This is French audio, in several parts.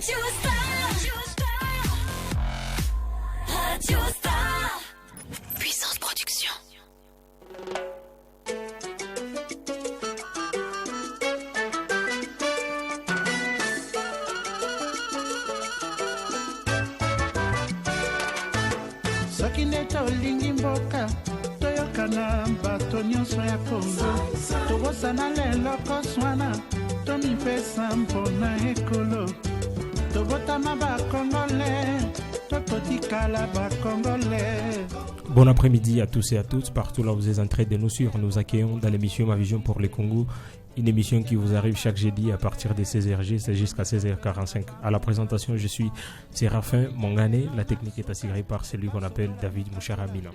Radio Star. Puissance Production. Soki nde tolingi mboka toyokana bato nyonso ya Kongo tobosana lelo koswana tomipesa mpona ekolo tobotama bakongole tokotikala bakongole. Bon après-midi à tous et à toutes, partout là où vous êtes en train de nous suivre. Nous accueillons dans l'émission Ma Vision pour le Congo, une émission qui vous arrive chaque jeudi à partir de 16h, c'est jusqu'à 16h45. À la présentation, je suis Séraphin Mongane. La technique est assurée par celui qu'on appelle David Moucharamina.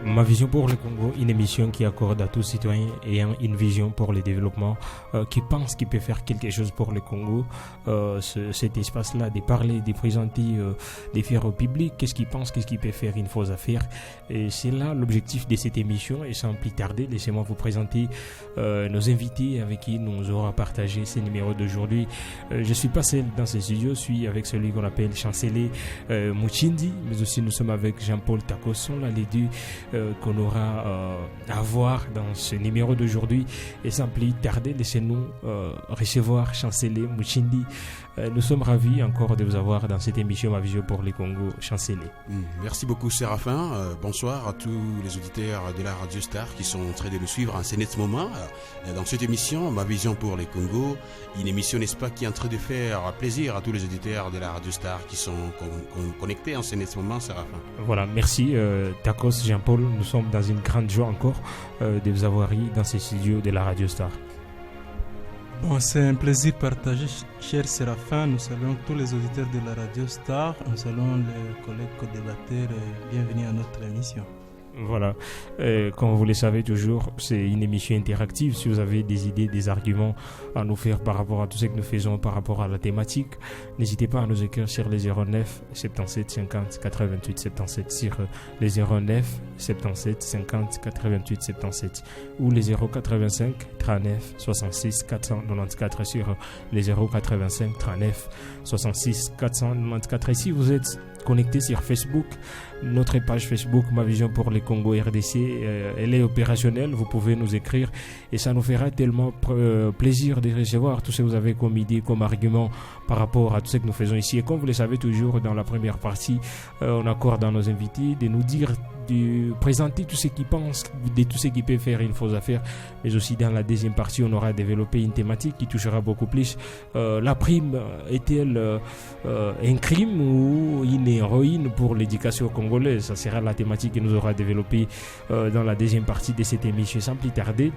Ma Vision pour le Congo, une émission qui accorde à tout citoyen ayant une vision pour le développement, qui pense qu'il peut faire quelque chose pour le Congo, cet espace-là, de parler, de présenter, de faire au public, qu'est-ce qu'il pense, qu'est-ce qu'il peut faire, une chose à faire. Et c'est là l'objectif de cette émission. Et sans plus tarder, laissez-moi vous présenter nos invités avec qui nous aurons partagé ces numéros d'aujourd'hui. Je suis pas seul dans ce studio, je suis avec celui qu'on appelle Chancelier Muchindi, mais aussi nous sommes avec Jean-Paul Takosson, là les deux qu'on aura à voir dans ce numéro d'aujourd'hui. Et sans plus tarder, laissez-nous recevoir Chancelier Muchindi. Nous sommes ravis encore de vous avoir dans cette émission Ma Vision pour le Congo. Chancelier. Merci beaucoup Séraphin. Bonsoir à tous les auditeurs de la Radio Star qui sont en train de nous suivre en ce net moment. Dans cette émission Ma Vision pour le Congo, une émission, n'est-ce pas, qui est en train de faire plaisir à tous les auditeurs de la Radio Star qui sont connectés en ce net moment, Séraphin. Voilà, merci Takos, Jean-Paul. Nous sommes dans une grande joie encore de vous avoir eu dans ces studios de la Radio Star. Bon, c'est un plaisir partagé, cher Séraphin. Nous saluons tous les auditeurs de la Radio Star. Nous saluons les collègues co-débatteurs et bienvenue à notre émission. Voilà, comme vous le savez toujours, c'est une émission interactive. Si vous avez des idées, des arguments à nous faire par rapport à tout ce que nous faisons, par rapport à la thématique, n'hésitez pas à nous écrire sur les 09 77 50 88 77, sur les 09 77 50 88 77, ou les 085 39 66 494 sur les 085 39 66 494. Et si vous êtes connecté sur Facebook, notre page Facebook Ma Vision pour le Congo RDC, elle est opérationnelle. Vous pouvez nous écrire et ça nous fera tellement plaisir de recevoir tout ce que vous avez comme idée, comme argument par rapport à tout ce que nous faisons ici. Et comme vous le savez toujours, dans la première partie, on accorde à nos invités de nous dire, de présenter tout ce qu'ils pensent, de tout ce qu'ils peuvent faire une fausse affaire. Mais aussi dans la deuxième partie, on aura développé une thématique qui touchera beaucoup plus. La prime est-elle un crime ou une héroïne pour l'éducation congolaise? Ça sera la thématique que nous aura développée dans la deuxième partie de cette émission. Sans plus tarder,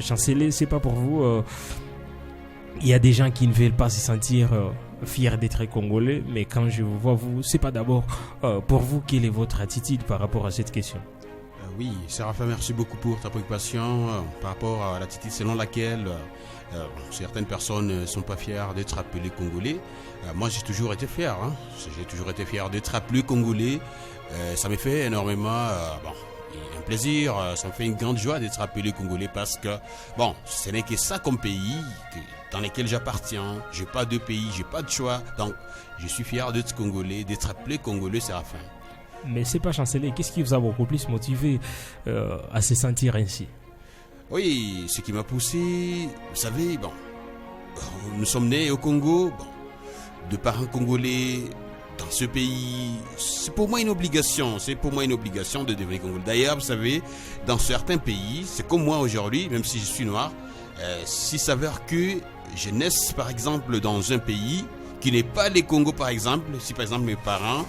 Chancelier, c'est pas pour vous. Il y a des gens qui ne veulent pas se sentir fiers d'être congolais, mais quand je vous vois, vous, c'est pas d'abord pour vous. Quelle est votre attitude par rapport à cette question? Oui, Séraphin, merci beaucoup pour ta préoccupation par rapport à l'attitude selon laquelle certaines personnes ne sont pas fières d'être appelées congolais. Moi, j'ai toujours été fier. J'ai toujours été fier d'être appelé congolais. Ça me fait énormément un plaisir, ça me fait une grande joie d'être appelé congolais parce que, bon, ce n'est que ça comme pays dans lequel j'appartiens. J'ai pas de pays, j'ai pas de choix. Donc, je suis fier d'être congolais, d'être appelé congolais, Séraphin. Mais c'est pas Chancelier, qu'est-ce qui vous a beaucoup plus motivé à se sentir ainsi? Oui, ce qui m'a poussé, vous savez, bon, nous sommes nés au Congo, bon, de parents congolais. Dans ce pays, c'est pour moi une obligation. C'est pour moi une obligation de devenir congolais. D'ailleurs, vous savez, dans certains pays, c'est comme moi aujourd'hui, même si je suis noir, s'il s'avère que je naisse, par exemple, dans un pays qui n'est pas le Congo, par exemple, si par exemple mes parents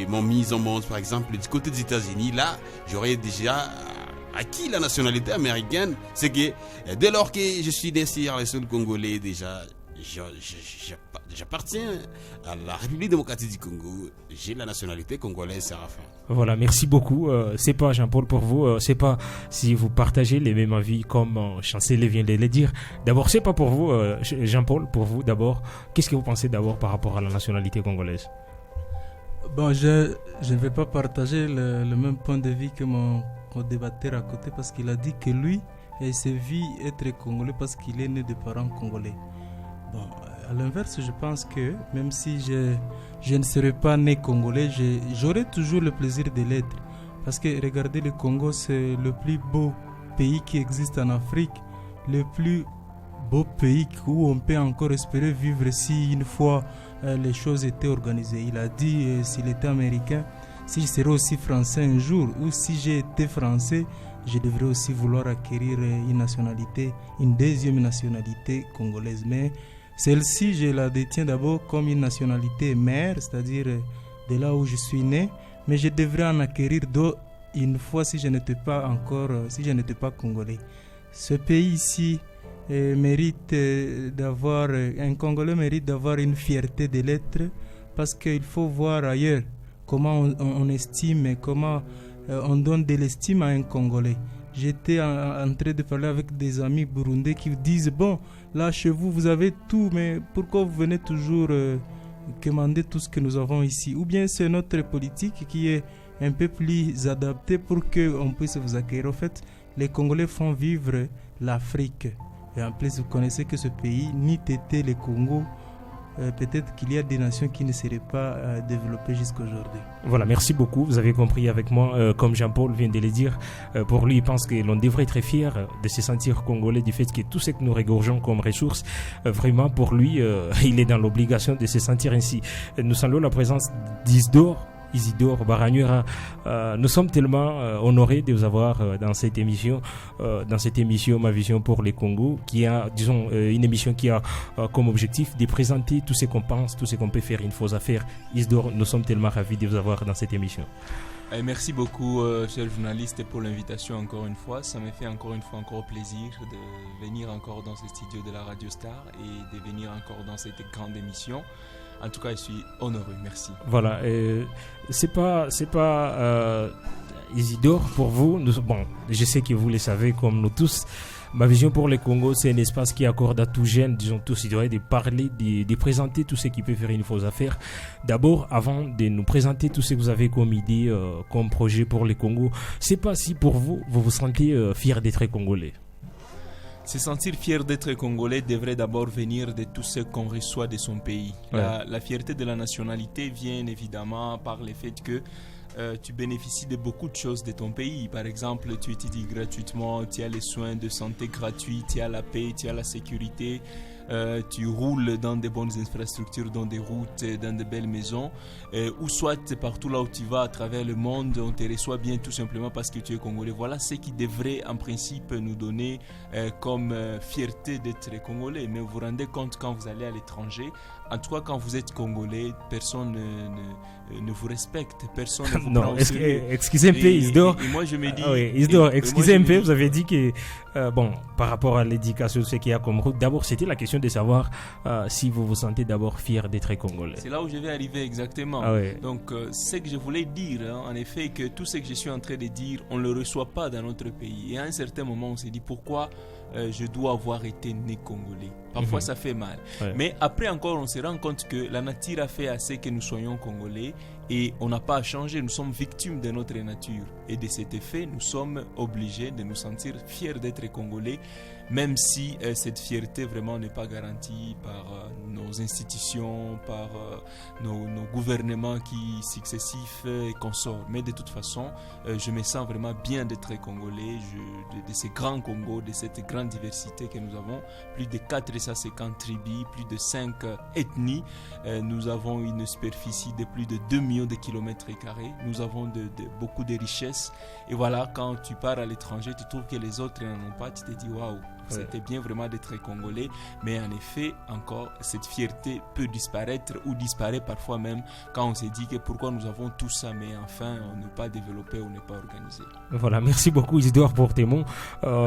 m'ont mis au monde, par exemple, du côté des États-Unis, là, j'aurais déjà acquis la nationalité américaine. C'est que dès lors que je suis né sur le sol congolais, déjà, j'appartiens à la République démocratique du Congo. J'ai la nationalité congolaise, Séraphin. Voilà, merci beaucoup. C'est pas Jean-Paul pour vous, c'est pas si vous partagez les mêmes avis comme Chancelier vient de le dire. D'abord, c'est pas pour vous, Jean-Paul, pour vous d'abord. Qu'est-ce que vous pensez d'abord par rapport à la nationalité congolaise? Bon, je ne vais pas partager le même point de vue que mon débatteur à côté parce qu'il a dit que lui, il se vit être congolais parce qu'il est né de parents congolais. Bon, à l'inverse, je pense que même si je ne serais pas né congolais, j'aurais toujours le plaisir de l'être. Parce que regardez, le Congo, c'est le plus beau pays qui existe en Afrique, le plus beau pays où on peut encore espérer vivre si une fois les choses étaient organisées. Il a dit s'il était américain, si je serais aussi français un jour, ou si j'ai été français, je devrais aussi vouloir acquérir une deuxième nationalité congolaise. Mais celle-ci, je la détiens d'abord comme une nationalité mère, c'est-à-dire de là où je suis né, mais je devrais en acquérir d'autres une fois si je n'étais pas congolais. Ce pays ici mérite d'avoir, un Congolais mérite d'avoir une fierté de l'être, parce qu'il faut voir ailleurs comment on estime et comment on donne de l'estime à un Congolais. J'étais en train de parler avec des amis burundais qui disent bon, là chez vous, vous avez tout, mais pourquoi vous venez toujours commander tout ce que nous avons ici? Ou bien c'est notre politique qui est un peu plus adaptée pour qu'on puisse vous accueillir. En fait, les Congolais font vivre l'Afrique. Et en plus, vous connaissez que ce pays, ni était le Congo, peut-être qu'il y a des nations qui ne seraient pas développées jusqu'à aujourd'hui. Voilà, merci beaucoup. Vous avez compris avec moi, comme Jean-Paul vient de le dire, pour lui, il pense que l'on devrait être fier de se sentir congolais du fait que tout ce que nous regorgeons comme ressources, vraiment pour lui, il est dans l'obligation de se sentir ainsi. Nous saluons la présence Isidore Baragnuera. Nous sommes tellement honorés de vous avoir dans cette émission, Ma Vision pour les Congo, qui a, disons, une émission qui a comme objectif de présenter tout ce qu'on pense, tout ce qu'on peut faire, une fausse affaire. Isidore, nous sommes tellement ravis de vous avoir dans cette émission. Merci beaucoup, cher journaliste, pour l'invitation encore une fois. Ça me fait encore plaisir de venir encore dans ce studio de la Radio Star et de venir encore dans cette grande émission. En tout cas, je suis honoré, merci. Voilà, c'est pas Isidore pour vous. Bon, je sais que vous le savez comme nous tous. Ma Vision pour le Congo, c'est un espace qui accorde à tout jeune, disons tout citoyen, de parler, de présenter tout ce qui peut faire une fausse affaire. D'abord, avant de nous présenter tout ce que vous avez comme idée, comme projet pour le Congo, c'est pas si pour vous vous sentez fier d'être congolais. Se sentir fier d'être congolais devrait d'abord venir de tout ce qu'on reçoit de son pays. Ouais. La fierté de la nationalité vient évidemment par le fait que tu bénéficies de beaucoup de choses de ton pays. Par exemple, tu étudies gratuitement, tu as les soins de santé gratuits, tu as la paix, tu as la sécurité. Tu roules dans des bonnes infrastructures, dans des routes, dans de belles maisons, ou soit partout là où tu vas à travers le monde, on te reçoit bien tout simplement parce que tu es congolais. Voilà ce qui devrait en principe nous donner comme fierté d'être congolais. Mais vous vous rendez compte, quand vous allez à l'étranger, en tout cas quand vous êtes congolais, personne ne vous respecte, personne ne vous prend au sérieux. Excusez un peu, Isidore. Et moi je me dis... Isidore, excusez un peu, vous avez dit que, par rapport à l'éducation, ce qu'il y a comme route, d'abord c'était la question de savoir si vous vous sentez d'abord fier d'être congolais. C'est là où je vais arriver exactement. Donc, ce que je voulais dire, en effet, que tout ce que je suis en train de dire, on ne le reçoit pas dans notre pays. Et à un certain moment, on s'est dit pourquoi je dois avoir été né congolais. Parfois, ça fait mal. Mais après encore, on se rend compte que la nature a fait assez que nous soyons congolais et on n'a pas à changer. Nous sommes victimes de notre nature. Et de cet effet, nous sommes obligés de nous sentir fiers d'être congolais, même si cette fierté vraiment n'est pas garantie par nos institutions, par nos gouvernements successifs et consorts. Mais de toute façon, je me sens vraiment bien d'être congolais, de ces grands Congos, de cette grande diversité que nous avons. Plus de 450 tribus, plus de 5 ethnies. Nous avons une superficie de plus de 2 millions de kilomètres carrés. Nous avons beaucoup de richesses. Et voilà, quand tu pars à l'étranger, tu trouves que les autres n'en ont pas. Tu te dis, waouh, C'était bien vraiment d'être congolais, mais en effet, encore, cette fierté peut disparaître ou disparaît parfois même quand on se dit que pourquoi nous avons tout ça, mais enfin, on n'est pas développé, on n'est pas organisé. Voilà, merci beaucoup Isidore pour tes mots,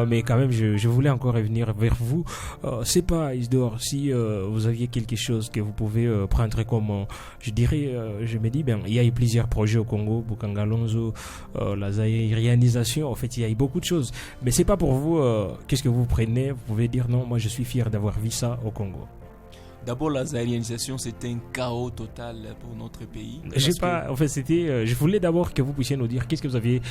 mais quand même, je voulais encore revenir vers vous. C'est pas, Isidore, si vous aviez quelque chose que vous pouvez prendre comme, je dirais, je me dis, il y a eu plusieurs projets au Congo, Bukangalonzo, la zaïrianisation, en fait, il y a eu beaucoup de choses. Mais c'est pas pour vous, qu'est-ce que vous prenez? Vous pouvez dire non, moi je suis fier d'avoir vu ça au Congo. D'abord, la zaïrianisation, c'était un chaos total pour notre pays. Je voulais d'abord que vous puissiez nous dire qu'est-ce que vous aviez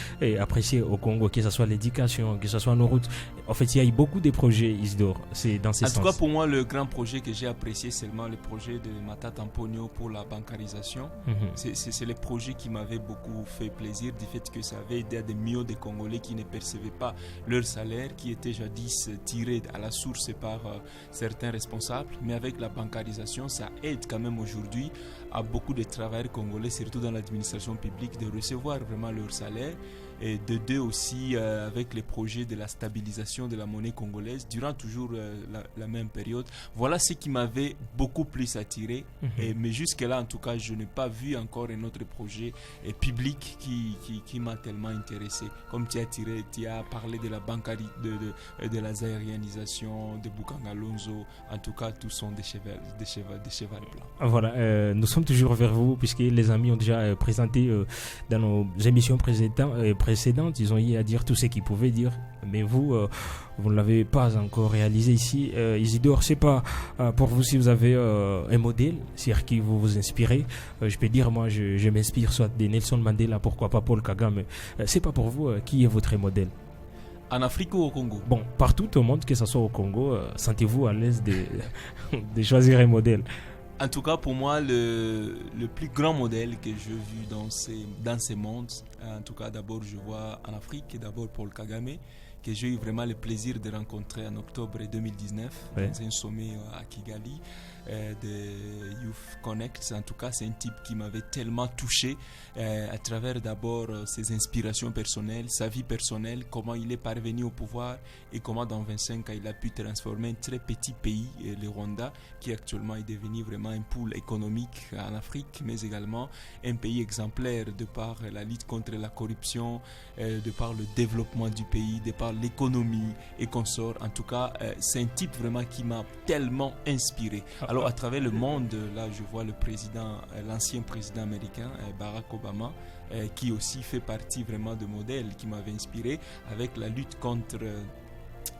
apprécié au Congo, que ce soit l'éducation, que ce soit nos routes. En fait, il y a eu beaucoup de projets, Isidore, c'est dans ces sens. En tout cas, pour moi, le grand projet que j'ai apprécié, c'est seulement le projet de Matata Mponyo pour la bancarisation. C'est le projet qui m'avait beaucoup fait plaisir, du fait que ça avait aidé à des millions de Congolais qui ne percevaient pas leur salaire, qui était jadis tiré à la source par certains responsables. Mais avec la bancarisation, ça aide quand même aujourd'hui à beaucoup de travailleurs congolais, surtout dans l'administration publique, de recevoir vraiment leur salaire. Et de deux aussi avec les projets de la stabilisation de la monnaie congolaise durant toujours la même période. Voilà ce qui m'avait beaucoup plus attiré. Mais jusque-là, en tout cas, je n'ai pas vu encore un autre projet public qui m'a tellement intéressé. Comme tu as parlé de la de la zaïrianisation, de Bukangalonzo. En tout cas, tous sont des chevals blancs. Voilà, nous sommes toujours vers vous, puisque les amis ont déjà présenté dans nos émissions précédentes, ils ont eu à dire tout ce qu'ils pouvaient dire, mais vous ne l'avez pas encore réalisé ici. Isidore, c'est pas pour vous si vous avez un modèle sur qui vous vous inspirez. Je peux dire, moi je m'inspire soit de Nelson Mandela, pourquoi pas Paul Kagame. C'est pas pour vous, qui est votre modèle? En Afrique ou au Congo? Bon, partout au monde, que ce soit au Congo, sentez-vous à l'aise de choisir un modèle? En tout cas, pour moi, le plus grand modèle que j'ai vu dans ces mondes, en tout cas, d'abord, je vois en Afrique, d'abord Paul Kagame, que j'ai eu vraiment le plaisir de rencontrer en octobre 2019 dans un sommet à Kigali de Youth Connect. En tout cas, c'est un type qui m'avait tellement touché à travers d'abord ses inspirations personnelles, sa vie personnelle, comment il est parvenu au pouvoir et comment dans 25 ans il a pu transformer un très petit pays, le Rwanda, qui actuellement est devenu vraiment un pôle économique en Afrique, mais également un pays exemplaire de par la lutte contre la corruption, de par le développement du pays, de par l'économie et consorts. En tout cas, c'est un type vraiment qui m'a tellement inspiré. Alors à travers le monde, là je vois l'ancien président américain Barack Obama, qui aussi fait partie vraiment de modèles qui m'avait inspiré avec la lutte contre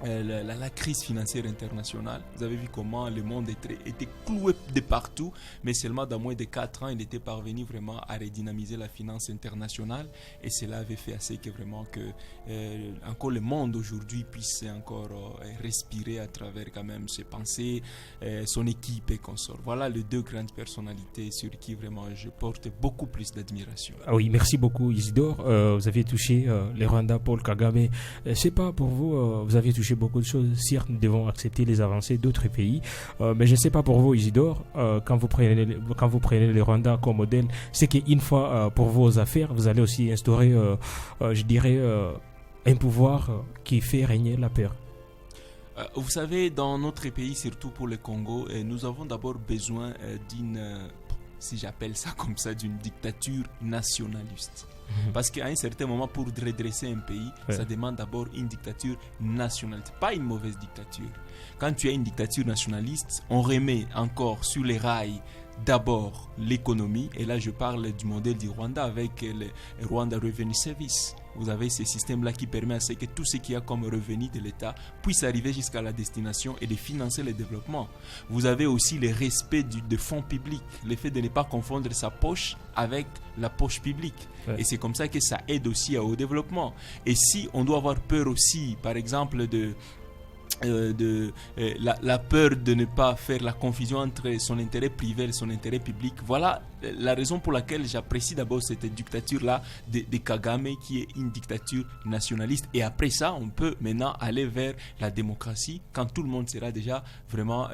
la crise financière internationale. Vous avez vu comment le monde était cloué de partout, mais seulement dans moins de 4 ans, il était parvenu vraiment à redynamiser la finance internationale, et cela avait fait assez que vraiment encore le monde aujourd'hui puisse encore respirer à travers quand même ses pensées, son équipe et consorts. Voilà les deux grandes personnalités sur qui vraiment je porte beaucoup plus d'admiration. Ah oui, merci beaucoup Isidore. Vous avez touché le Rwanda, Paul Kagame. C'est pas pour vous, vous avez touché beaucoup de choses. Certes, nous devons accepter les avancées d'autres pays, mais je ne sais pas pour vous Isidore, quand vous prenez le Rwanda comme modèle, c'est qu'une fois pour vos affaires, vous allez aussi instaurer, je dirais, un pouvoir qui fait régner la paix. Vous savez, dans notre pays, surtout pour le Congo, nous avons d'abord besoin d'une, si j'appelle ça comme ça, d'une dictature nationaliste. Parce qu'à un certain moment, pour redresser un pays, ça demande d'abord une dictature nationaliste, pas une mauvaise dictature. Quand tu as une dictature nationaliste, on remet encore sur les rails d'abord l'économie, et là je parle du modèle du Rwanda avec le Rwanda Revenue Service. Vous avez ce système-là qui permet à ce que tout ce qu'il y a comme revenu de l'État puisse arriver jusqu'à la destination et de financer le développement. Vous avez aussi le respect des fonds publics, le fait de ne pas confondre sa poche avec la poche publique. Et c'est comme ça que ça aide aussi au développement. Et si on doit avoir peur aussi, par exemple, la peur de ne pas faire la confusion entre son intérêt privé et son intérêt public. Voilà la raison pour laquelle j'apprécie d'abord cette dictature-là de Kagame, qui est une dictature nationaliste. Et après ça, on peut maintenant aller vers la démocratie quand tout le monde sera déjà vraiment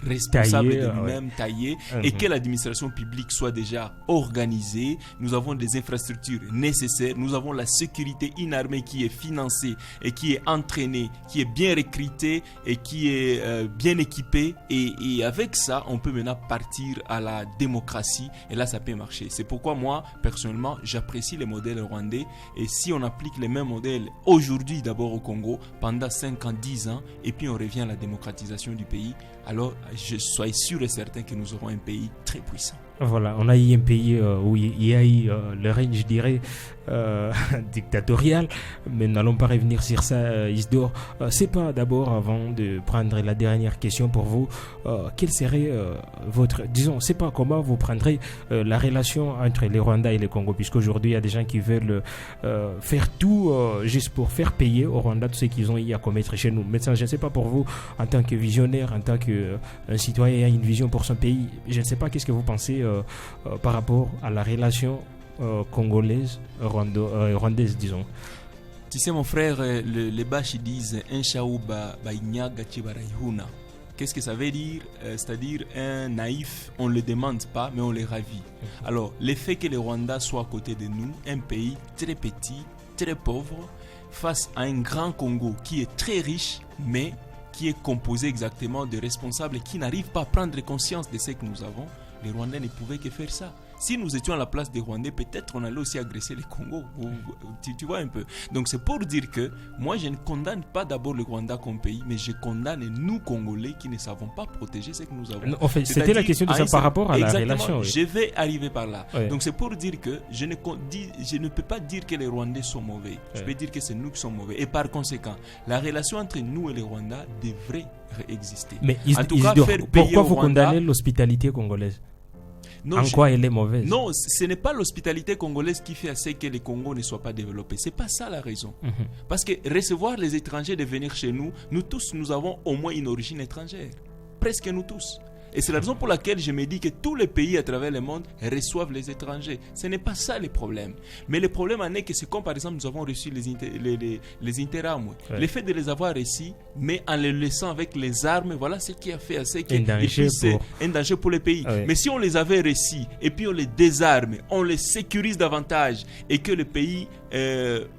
responsable de lui-même, taillé, et que l'administration publique soit déjà organisée. Nous avons des infrastructures nécessaires, nous avons la sécurité, une armée qui est financée et qui est entraînée, qui est bien recrutée, société et qui est bien équipée et avec ça, on peut maintenant partir à la démocratie et là, ça peut marcher. C'est pourquoi moi, personnellement, j'apprécie les modèles rwandais et si on applique les mêmes modèles aujourd'hui d'abord au Congo, pendant 5 ans, 10 ans et puis on revient à la démocratisation du pays, alors je suis sûr et certain que nous aurons un pays très puissant. Voilà, on a eu un pays où il y a eu le règne, je dirais, dictatorial, mais n'allons pas revenir sur ça, Isidore. C'est pas d'abord, avant de prendre la dernière question pour vous, quelle serait votre, disons, c'est pas comment vous prendrez la relation entre les Rwandais et les Congo, puisqu'aujourd'hui il y a des gens qui veulent faire tout juste pour faire payer au Rwanda tout ce qu'ils ont eu à commettre chez nous. Médecin, je ne sais pas pour vous, en tant que visionnaire, en tant qu'un citoyen ayant une vision pour son pays, je ne sais pas qu'est-ce que vous pensez par rapport à la relation congolaise, rwandaise, disons. Tu sais, mon frère, les Bashi disent un chaouba baïnyaga chibaraihuna. Qu'est-ce que ça veut dire? C'est-à-dire un naïf, on ne le demande pas, mais on le ravit. Alors, le fait que le Rwanda soit à côté de nous, un pays très petit, très pauvre, face à un grand Congo qui est très riche, mais qui est composé exactement de responsables qui n'arrivent pas à prendre conscience de ce que nous avons, les Rwandais ne pouvaient que faire ça. Si nous étions à la place des Rwandais, peut-être on allait aussi agresser les Congos. Tu vois un peu. Donc c'est pour dire que moi je ne condamne pas d'abord le Rwanda comme pays, mais je condamne nous Congolais qui ne savons pas protéger ce que nous avons. En fait, c'était la question de ça par rapport à la relation. Oui. Je vais arriver par là. Oui. Donc c'est pour dire que je ne peux pas dire que les Rwandais sont mauvais. Je peux dire que c'est nous qui sommes mauvais. Et par conséquent, la relation entre nous et les Rwandais devrait exister. Mais en tout cas, pourquoi vous condamnez l'hospitalité congolaise? Non, en quoi elle est mauvaise? Non, ce n'est pas l'hospitalité congolaise qui fait à ce que le Congo ne soit pas développé. Ce n'est pas ça la raison. Parce que recevoir les étrangers de venir chez nous, nous tous, nous avons au moins une origine étrangère. Presque nous tous. Et c'est la raison pour laquelle je me dis que tous les pays à travers le monde reçoivent les étrangers. Ce n'est pas ça le problème. Mais le problème en est que c'est comme par exemple nous avons reçu les Interam. Ouais. Le fait de les avoir reçus, mais en les laissant avec les armes, voilà ce qui a fait à ce que un danger pour les pays. Ouais. Mais si on les avait reçus et puis on les désarme, on les sécurise davantage et que le pays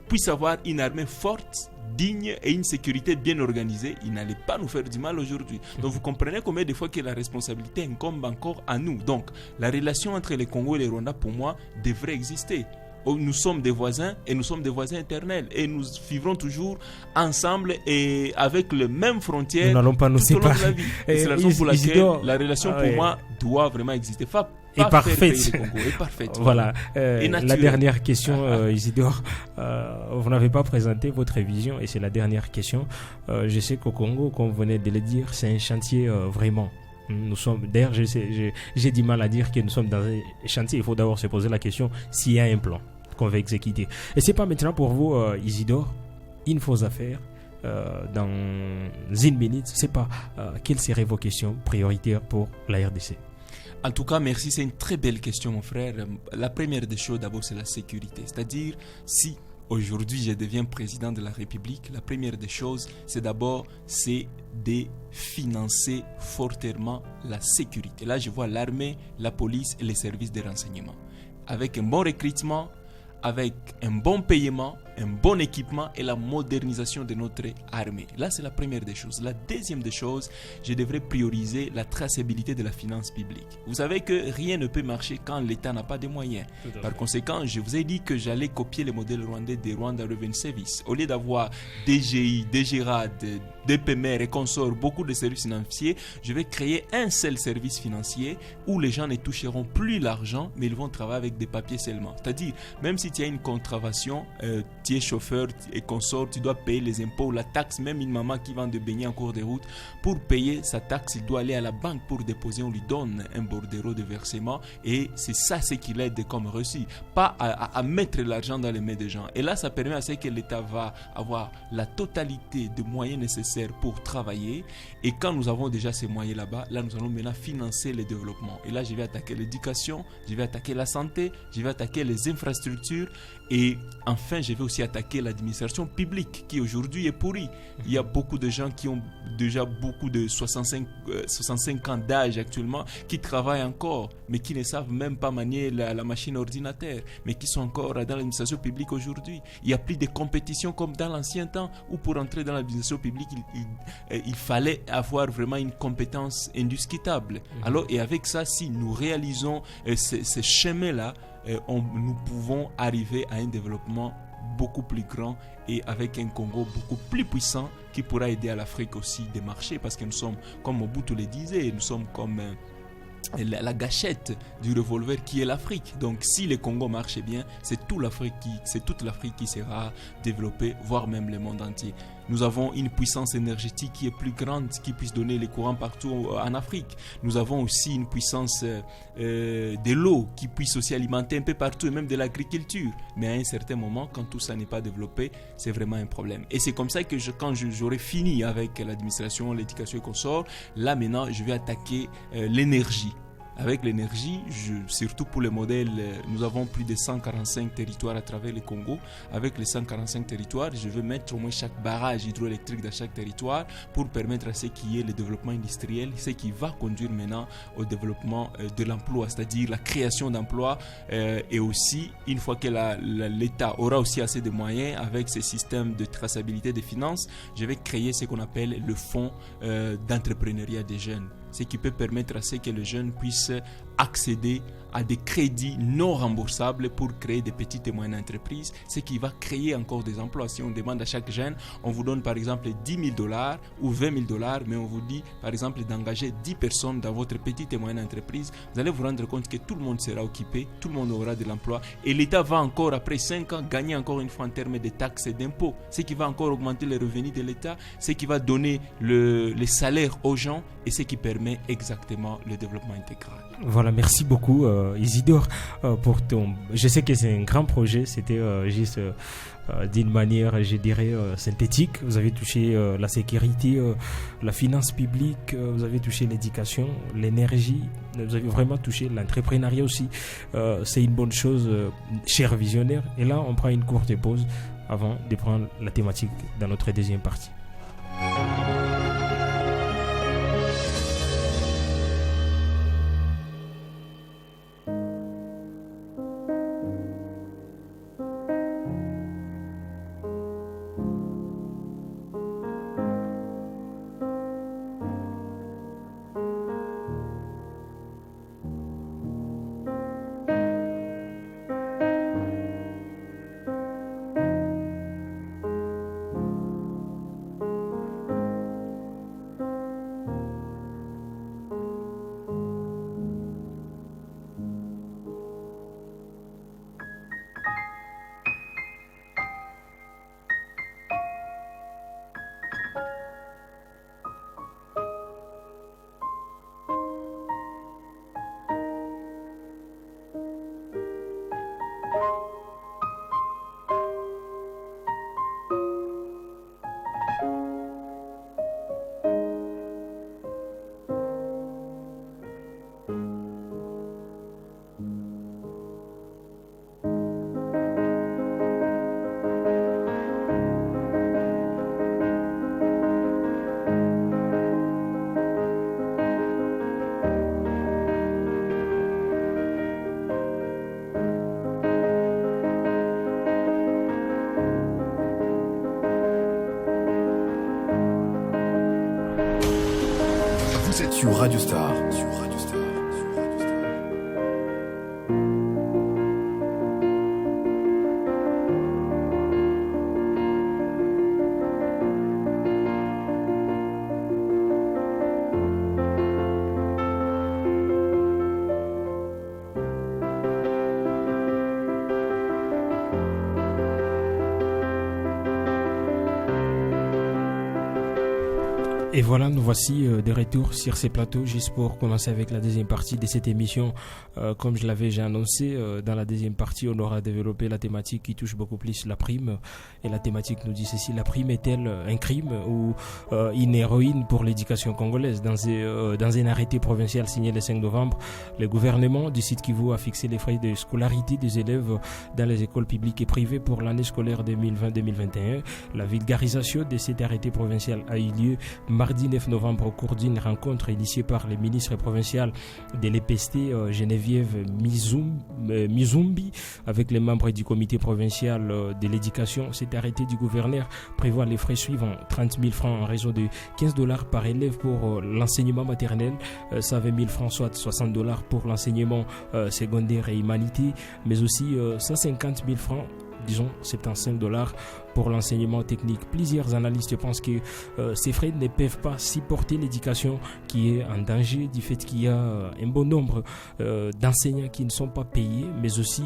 puisse avoir une armée forte, digne et une sécurité bien organisée, il n'allait pas nous faire du mal aujourd'hui. Donc vous comprenez combien de fois que la responsabilité incombe encore à nous. Donc la relation entre les Congo et les Rwanda pour moi devrait exister. Nous sommes des voisins et nous sommes des voisins éternels et nous vivrons toujours ensemble et avec les mêmes frontières. Nous n'allons pas nous séparer. C'est la raison pour laquelle la relation pour moi doit vraiment exister. Et parfaite. Voilà. La dernière question, Isidore. Vous n'avez pas présenté votre vision et c'est la dernière question. Je sais qu'au Congo, comme vous venez de le dire, c'est un chantier vraiment. Nous sommes, d'ailleurs, j'ai du mal à dire que nous sommes dans un chantier. Il faut d'abord se poser la question s'il y a un plan qu'on va exécuter. Et c'est pas maintenant pour vous, Isidore, une fausse affaire. Dans une minute, c'est pas quelles seraient vos questions prioritaires pour la RDC? En tout cas, merci. C'est une très belle question, mon frère. La première des choses, d'abord, c'est la sécurité. C'est-à-dire, si aujourd'hui je deviens président de la République, la première des choses, c'est d'abord de financer fortement la sécurité. Là, je vois l'armée, la police et les services de renseignement. Avec un bon recrutement, avec un bon paiement, un bon équipement et la modernisation de notre armée. Là, c'est la première des choses. La deuxième des choses, je devrais prioriser la traçabilité de la finance publique. Vous savez que rien ne peut marcher quand l'État n'a pas de moyens. Par conséquent, je vous ai dit que j'allais copier le modèle rwandais des Rwanda Revenue Service. Au lieu d'avoir DGI, DGRAD, DPMR et consorts, beaucoup de services financiers, je vais créer un seul service financier où les gens ne toucheront plus l'argent, mais ils vont travailler avec des papiers seulement. C'est-à-dire, même si tu as une contravention, tu es chauffeur et consort, tu dois payer les impôts, la taxe. Même une maman qui vend des beignets en cours de route, pour payer sa taxe, il doit aller à la banque pour déposer. On lui donne un bordereau de versement et c'est ça ce qu'il aide comme reçu, pas à mettre l'argent dans les mains des gens. Et là, ça permet à ce que l'État va avoir la totalité de moyens nécessaires pour travailler. Et quand nous avons déjà ces moyens là-bas, là, nous allons maintenant financer le développement. Et là, je vais attaquer l'éducation, je vais attaquer la santé, je vais attaquer les infrastructures et enfin, je vais aussi aussi attaquer l'administration publique qui aujourd'hui est pourrie. Il y a beaucoup de gens qui ont déjà beaucoup de 65 ans d'âge actuellement, qui travaillent encore, mais qui ne savent même pas manier la machine ordinateur, mais qui sont encore dans l'administration publique aujourd'hui. Il n'y a plus de compétition comme dans l'ancien temps, où pour entrer dans l'administration publique, il fallait avoir vraiment une compétence indiscutable. Alors, et avec ça, si nous réalisons ces chemins-là, nous pouvons arriver à un développement beaucoup plus grand et avec un Congo beaucoup plus puissant qui pourra aider à l'Afrique aussi de marcher, parce que nous sommes, comme Mobutu le disait, nous sommes comme la gâchette du revolver qui est l'Afrique. Donc si le Congo marche bien, c'est toute l'Afrique qui sera développée, voire même le monde entier. Nous avons une puissance énergétique qui est plus grande, qui puisse donner les courants partout en Afrique. Nous avons aussi une puissance de l'eau qui puisse aussi alimenter un peu partout, et même de l'agriculture. Mais à un certain moment, quand tout ça n'est pas développé, c'est vraiment un problème. Et c'est comme ça que quand j'aurai fini avec l'administration, l'éducation et consorts, là maintenant, je vais attaquer l'énergie. Avec l'énergie, surtout pour le modèle, nous avons plus de 145 territoires à travers le Congo. Avec les 145 territoires, je veux mettre au moins chaque barrage hydroélectrique dans chaque territoire pour permettre à ce qu'il y ait le développement industriel, ce qui va conduire maintenant au développement de l'emploi, c'est-à-dire la création d'emplois. Et aussi, une fois que l'État aura aussi assez de moyens avec ces systèmes de traçabilité des finances, je vais créer ce qu'on appelle le fonds d'entrepreneuriat des jeunes. Ce qui peut permettre à ce que les jeunes puissent accéder à des crédits non remboursables pour créer des petites et moyennes entreprises, ce qui va créer encore des emplois. Si on demande à chaque jeune, on vous donne par exemple $10 000 ou $20 000, mais on vous dit par exemple d'engager 10 personnes dans votre petite et moyenne entreprise, vous allez vous rendre compte que tout le monde sera occupé, tout le monde aura de l'emploi, et l'État va encore après 5 ans gagner encore une fois en termes de taxes et d'impôts, ce qui va encore augmenter les revenus de l'État, ce qui va donner les salaires aux gens, et ce qui permet exactement le développement intégral. Voilà, merci beaucoup Isidore pour ton... Je sais que c'est un grand projet, c'était juste d'une manière, je dirais, synthétique. Vous avez touché la sécurité, la finance publique, vous avez touché l'éducation, l'énergie, vous avez vraiment touché l'entrepreneuriat aussi. C'est une bonne chose, cher visionnaire. Et là, on prend une courte pause avant de prendre la thématique dans notre deuxième partie. Sur Radio Star. Et voilà, nous voici de retour sur ces plateaux, juste pour commencer avec la deuxième partie de cette émission. Comme je l'avais déjà annoncé, dans la deuxième partie, on aura développé la thématique qui touche beaucoup plus la prime. Et la thématique nous dit ceci: la prime est-elle un crime ou une héroïne pour l'éducation congolaise? Dans un arrêté provincial signé le 5 novembre, le gouvernement du Sud Kivu a fixé les frais de scolarité des élèves dans les écoles publiques et privées pour l'année scolaire 2020-2021. La vulgarisation de cet arrêté provincial a eu lieu mardi 9 novembre au cours d'une rencontre initiée par le ministre provincial de l'EPST Geneviève Mizumbi avec les membres du comité provincial de l'éducation. Cet arrêté du gouverneur prévoit les frais suivants: 30 000 francs en raison de $15 par élève pour l'enseignement maternel, 120 000 francs soit $60 pour l'enseignement secondaire et humanité, mais aussi 150 000 francs, disons $75 pour l'enseignement technique. Plusieurs analystes pensent que ces frais ne peuvent pas supporter l'éducation qui est en danger du fait qu'il y a un bon nombre d'enseignants qui ne sont pas payés, mais aussi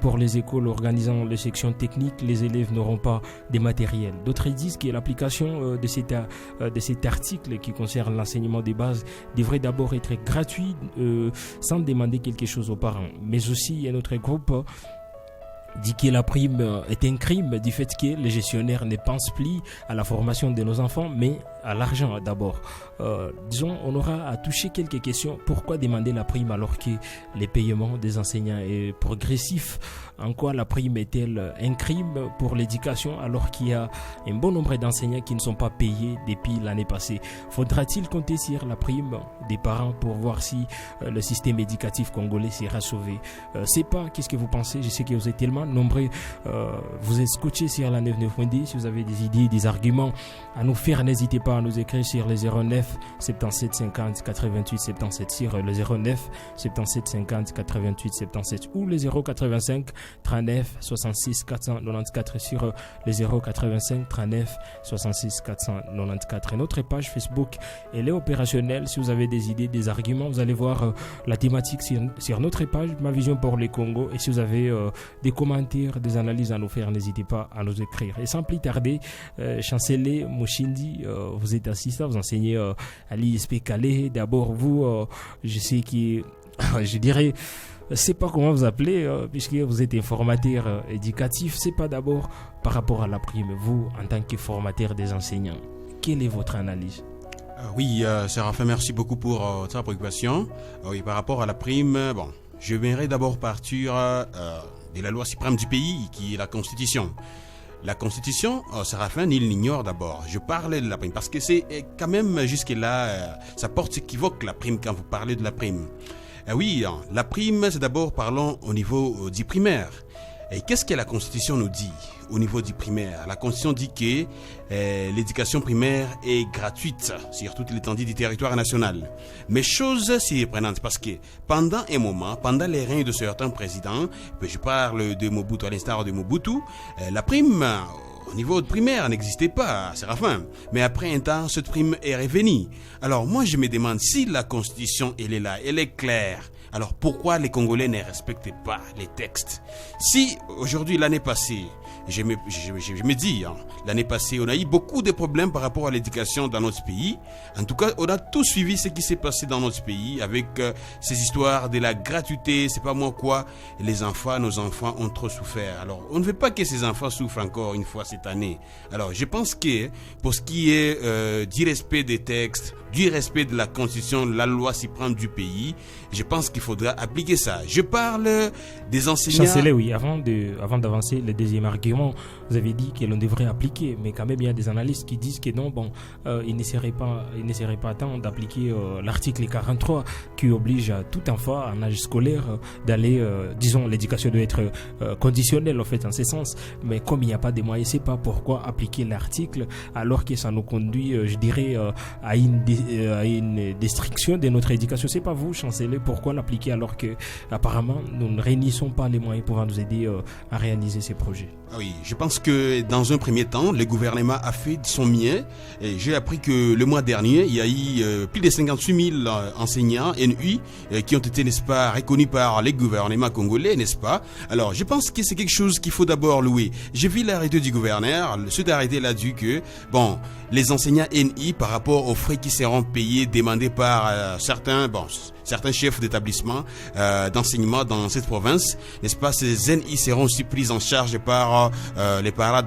pour les écoles organisant les sections techniques, les élèves n'auront pas de matériel. D'autres disent que l'application de cet article qui concerne l'enseignement des bases devrait d'abord être gratuit sans demander quelque chose aux parents. Mais aussi, un autre groupe dit que la prime est un crime du fait que les gestionnaires ne pensent plus à la formation de nos enfants, mais à l'argent d'abord. Disons, on aura à toucher quelques questions. Pourquoi demander la prime alors que les paiements des enseignants est progressif? En quoi la prime est-elle un crime pour l'éducation alors qu'il y a un bon nombre d'enseignants qui ne sont pas payés depuis l'année passée? Faudra-t-il compter sur la prime des parents pour voir si le système éducatif congolais sera sauvé? C'est pas, qu'est-ce que vous pensez? Je sais que vous êtes tellement nombreux, vous êtes scotchés sur la 99.d. Si vous avez des idées, des arguments à nous faire, n'hésitez pas à nous écrire sur le 09 77 50 88 77, sur le 09 77 50 88 77 ou le 085 39 66 494 sur le 085 39 66 494. Et notre page Facebook, elle est opérationnelle. Si vous avez des idées, des arguments, vous allez voir la thématique sur notre page Ma Vision pour les Congo. Et si vous avez des commentaires, des analyses à nous faire, n'hésitez pas à nous écrire. Et sans plus tarder, Chancelier Mouchindi, vous êtes assistant, vous enseignez à l'ISP Calais. D'abord, vous, je sais que je dirais, c'est pas comment vous appelez, puisque vous êtes un formateur éducatif. C'est pas d'abord par rapport à la prime. Vous, en tant que formateur des enseignants, quelle est votre analyse? Oui, Séraphin, merci beaucoup pour ta préoccupation. Oui, par rapport à la prime, bon, je viendrai d'abord partir de la loi suprême du pays, qui est la Constitution. La Constitution, Séraphin, il l'ignore d'abord. Je parlais de la prime, parce que c'est quand même jusque-là, ça porte équivoque la prime quand vous parlez de la prime. Oui, la prime, c'est d'abord, parlons au niveau du primaire. Et qu'est-ce que la Constitution nous dit au niveau du primaire? La Constitution dit que l'éducation primaire est gratuite sur toute l'étendue du territoire national. Mais chose surprenante, parce que pendant un moment, pendant les règnes de certains présidents, je parle de Mobutu, à l'instar de Mobutu, la prime au niveau primaire n'existait pas, Séraphin. Mais après un temps, cette prime est revenue. Alors moi, je me demande si la Constitution, elle est là, elle est claire. Alors pourquoi les Congolais ne respectent pas les textes? Si aujourd'hui, l'année passée, je me dis, l'année passée, on a eu beaucoup de problèmes par rapport à l'éducation dans notre pays. En tout cas, on a tout suivi ce qui s'est passé dans notre pays avec ces histoires de la gratuité, c'est pas moi quoi. Les enfants, nos enfants ont trop souffert. Alors, on ne veut pas que ces enfants souffrent encore une fois cette année. Alors, je pense que pour ce qui est du respect des textes, du respect de la Constitution, la loi suprême du pays, je pense qu'il faudra appliquer ça. Je parle des enseignants. Chancelier, oui, avant d'avancer le deuxième argument, vous avez dit que l'on devrait appliquer, mais quand même il y a des analystes qui disent que non, bon, il ne serait pas temps d'appliquer l'article 43 qui oblige tout enfant en âge scolaire d'aller, disons, l'éducation doit être conditionnelle en fait en ce sens, mais comme il n'y a pas de moyens, c'est pas pourquoi appliquer l'article alors que ça nous conduit, je dirais, à une destruction de notre éducation. C'est pas vous, Chancelier, pourquoi appliquer alors que apparemment nous ne réunissons pas les moyens pouvant nous aider à réaliser ces projets? Oui, je pense que dans un premier temps, le gouvernement a fait de son mieux. Et j'ai appris que le mois dernier, il y a eu plus de 58 000 enseignants NUI qui ont été, n'est-ce pas, reconnus par les gouvernements congolais, n'est-ce pas? Alors, je pense que c'est quelque chose qu'il faut d'abord louer. J'ai vu l'arrêté du gouverneur. Cet arrêté-là dit que, bon, les enseignants NI, par rapport aux frais qui seront payés, demandés par certains chefs d'établissement d'enseignement dans cette province, n'est-ce pas, ces NI seront aussi pris en charge par les parents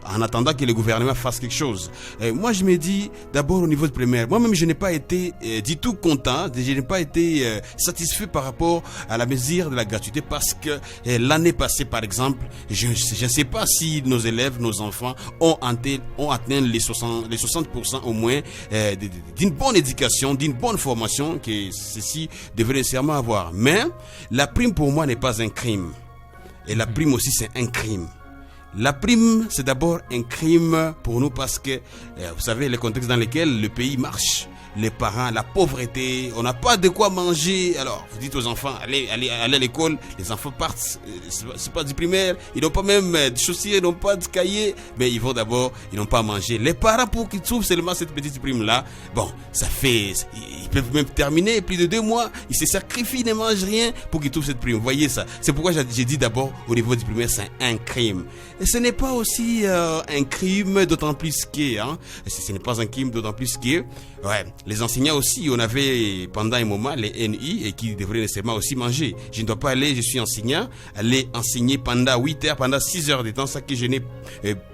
en attendant que le gouvernement fasse quelque chose. Moi, je me dis, d'abord au niveau de primaire, moi-même, je n'ai pas été du tout content, je n'ai pas été satisfait par rapport à la mesure de la gratuité parce que l'année passée, par exemple, je ne sais pas si nos élèves, nos enfants ont atteint les 60% au moins d'une bonne éducation, d'une bonne formation que ceci devrait nécessairement avoir. Mais la prime pour moi n'est pas un crime. Et la prime aussi c'est un crime. La prime c'est d'abord un crime pour nous parce que vous savez le contexte dans lequel le pays marche. Les parents, la pauvreté, on n'a pas de quoi manger. Alors, vous dites aux enfants, allez à l'école. Les enfants partent, c'est pas du primaire. Ils n'ont pas même de chaussures, ils n'ont pas de cahier. Mais ils vont d'abord, ils n'ont pas à manger. Les parents, pour qu'ils trouvent seulement cette petite prime-là, bon, ça fait, ils peuvent même terminer plus de 2 mois. Ils se sacrifient, ils ne mangent rien pour qu'ils trouvent cette prime. Vous voyez ça? C'est pourquoi j'ai dit d'abord, au niveau du primaire, c'est un crime. Et ce n'est pas aussi un crime d'autant plus que, ce n'est pas un crime d'autant plus que, ouais, les enseignants aussi, on avait pendant un moment les NI et qui devraient nécessairement aussi manger. Je ne dois pas aller, je suis enseignant, aller enseigner pendant 8 heures, pendant 6 heures de temps, ça que je n'ai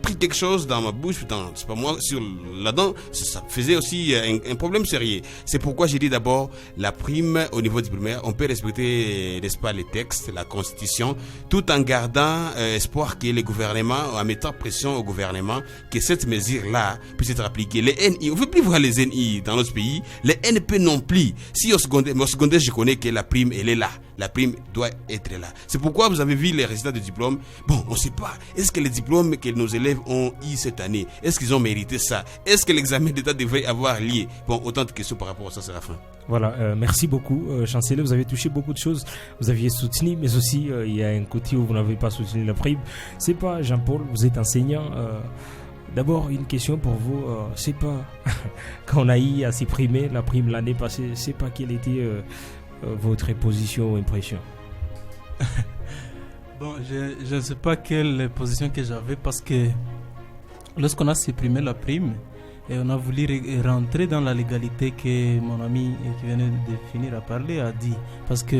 pris quelque chose dans ma bouche, c'est pas moi, sur la dent, ça faisait aussi un problème sérieux. C'est pourquoi j'ai dit d'abord, la prime au niveau du primaire, on peut respecter, n'est-ce pas, les textes, la constitution, tout en gardant espoir que les gouvernements, en mettant pression au gouvernement, que cette mesure-là puisse être appliquée. Les NI, on ne veut plus voir les NI dans notre pays, les NP non plus. Si au secondaire, je connais que la prime, elle est là. La prime doit être là. C'est pourquoi vous avez vu les résultats de diplôme. Bon, on ne sait pas. Est-ce que les diplômes que nos élèves ont eu cette année, est-ce qu'ils ont mérité ça? Est-ce que l'examen d'État devrait avoir lieu? Bon, autant de questions par rapport à ça, c'est la fin. Voilà, merci beaucoup, chancelier. Vous avez touché beaucoup de choses. Vous aviez soutenu, mais aussi il y a un côté où vous n'avez pas soutenu la prime. C'est pas, Jean-Paul, vous êtes enseignant. D'abord, une question pour vous. C'est pas quand on a eu à supprimer la prime l'année passée, c'est pas quelle était votre position ou impression? Bon, je ne sais pas quelle position que j'avais parce que lorsqu'on a supprimé la prime et on a voulu rentrer dans la légalité que mon ami qui venait de finir à parler a dit. Parce que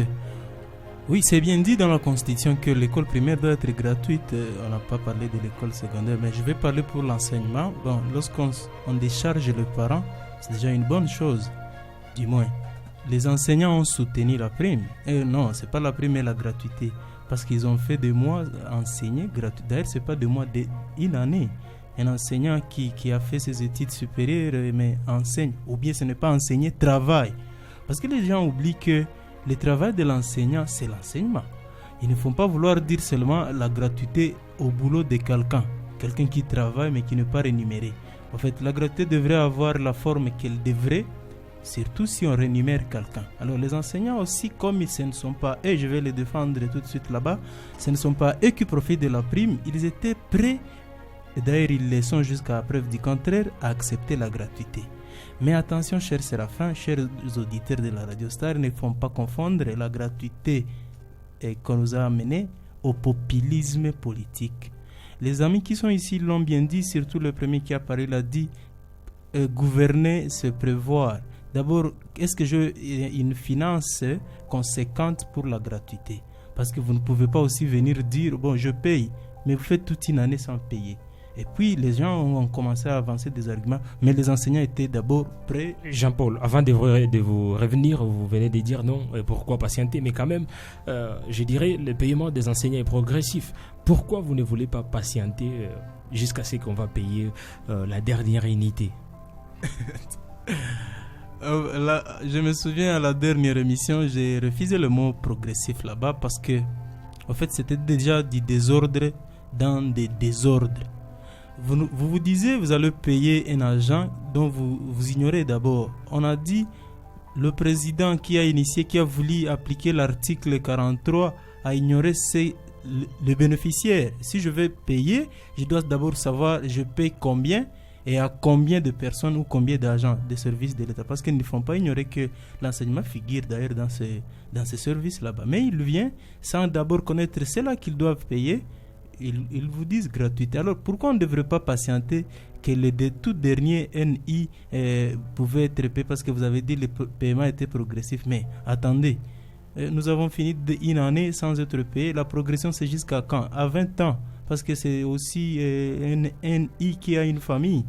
oui, c'est bien dit dans la Constitution que l'école primaire doit être gratuite. On n'a pas parlé de l'école secondaire, mais je vais parler pour l'enseignement. Bon, lorsqu'on décharge les parents, c'est déjà une bonne chose, du moins. Les enseignants ont soutenu la prime. Et non, c'est pas la prime mais la gratuité. Parce qu'ils ont fait 2 mois enseigner gratuit. D'ailleurs, c'est pas 2 mois, une année. Un enseignant qui a fait ses études supérieures mais enseigne, ou bien ce n'est pas enseigner, travaille. Parce que les gens oublient que le travail de l'enseignant, c'est l'enseignement. Il ne faut pas vouloir dire seulement la gratuité au boulot de quelqu'un qui travaille mais qui n'est pas rémunéré. En fait, la gratuité devrait avoir la forme qu'elle devrait, surtout si on rémunère quelqu'un. Alors les enseignants aussi, comme ce ne sont pas eux, je vais les défendre tout de suite là-bas, ce ne sont pas eux qui profitent de la prime, ils étaient prêts, et d'ailleurs ils le sont jusqu'à preuve du contraire, à accepter la gratuité. Mais attention, chers séraphins, chers auditeurs de la Radio Star, ne faut pas confondre la gratuité qu'on nous a amenée au populisme politique. Les amis qui sont ici l'ont bien dit, surtout le premier qui a parlé l'a dit, gouverner, c'est prévoir. D'abord, est-ce que j'ai une finance conséquente pour la gratuité? Parce que vous ne pouvez pas aussi venir dire, bon, je paye, mais vous faites toute une année sans payer. Et puis, les gens ont commencé à avancer des arguments, mais les enseignants étaient d'abord prêts. Jean-Paul, avant de vous revenir, vous venez de dire non, pourquoi patienter? Mais quand même, je dirais, le paiement des enseignants est progressif. Pourquoi vous ne voulez pas patienter jusqu'à ce qu'on va payer la dernière unité? Là, je me souviens à la dernière émission, j'ai refusé le mot progressif là-bas parce que, en fait, c'était déjà du désordre dans des désordres. Vous disiez, vous allez payer un agent dont vous ignorez d'abord. On a dit, le président qui a voulu appliquer l'article 43 a ignoré le bénéficiaire. Si je veux payer, je dois d'abord savoir je paye combien et à combien de personnes ou combien d'agents de services de l'État. Parce qu'ils ne font pas ignorer que l'enseignement figure d'ailleurs dans ces services là-bas. Mais ils viennent sans d'abord connaître ceux-là qu'ils doivent payer. Ils vous disent gratuité. Alors pourquoi on ne devrait pas patienter que les tout derniers NI pouvaient être payés parce que vous avez dit que le paiement était progressif. Mais attendez, nous avons fini une année sans être payés. La progression c'est jusqu'à quand? À 20 ans. Parce que c'est aussi un NI qui a une famille.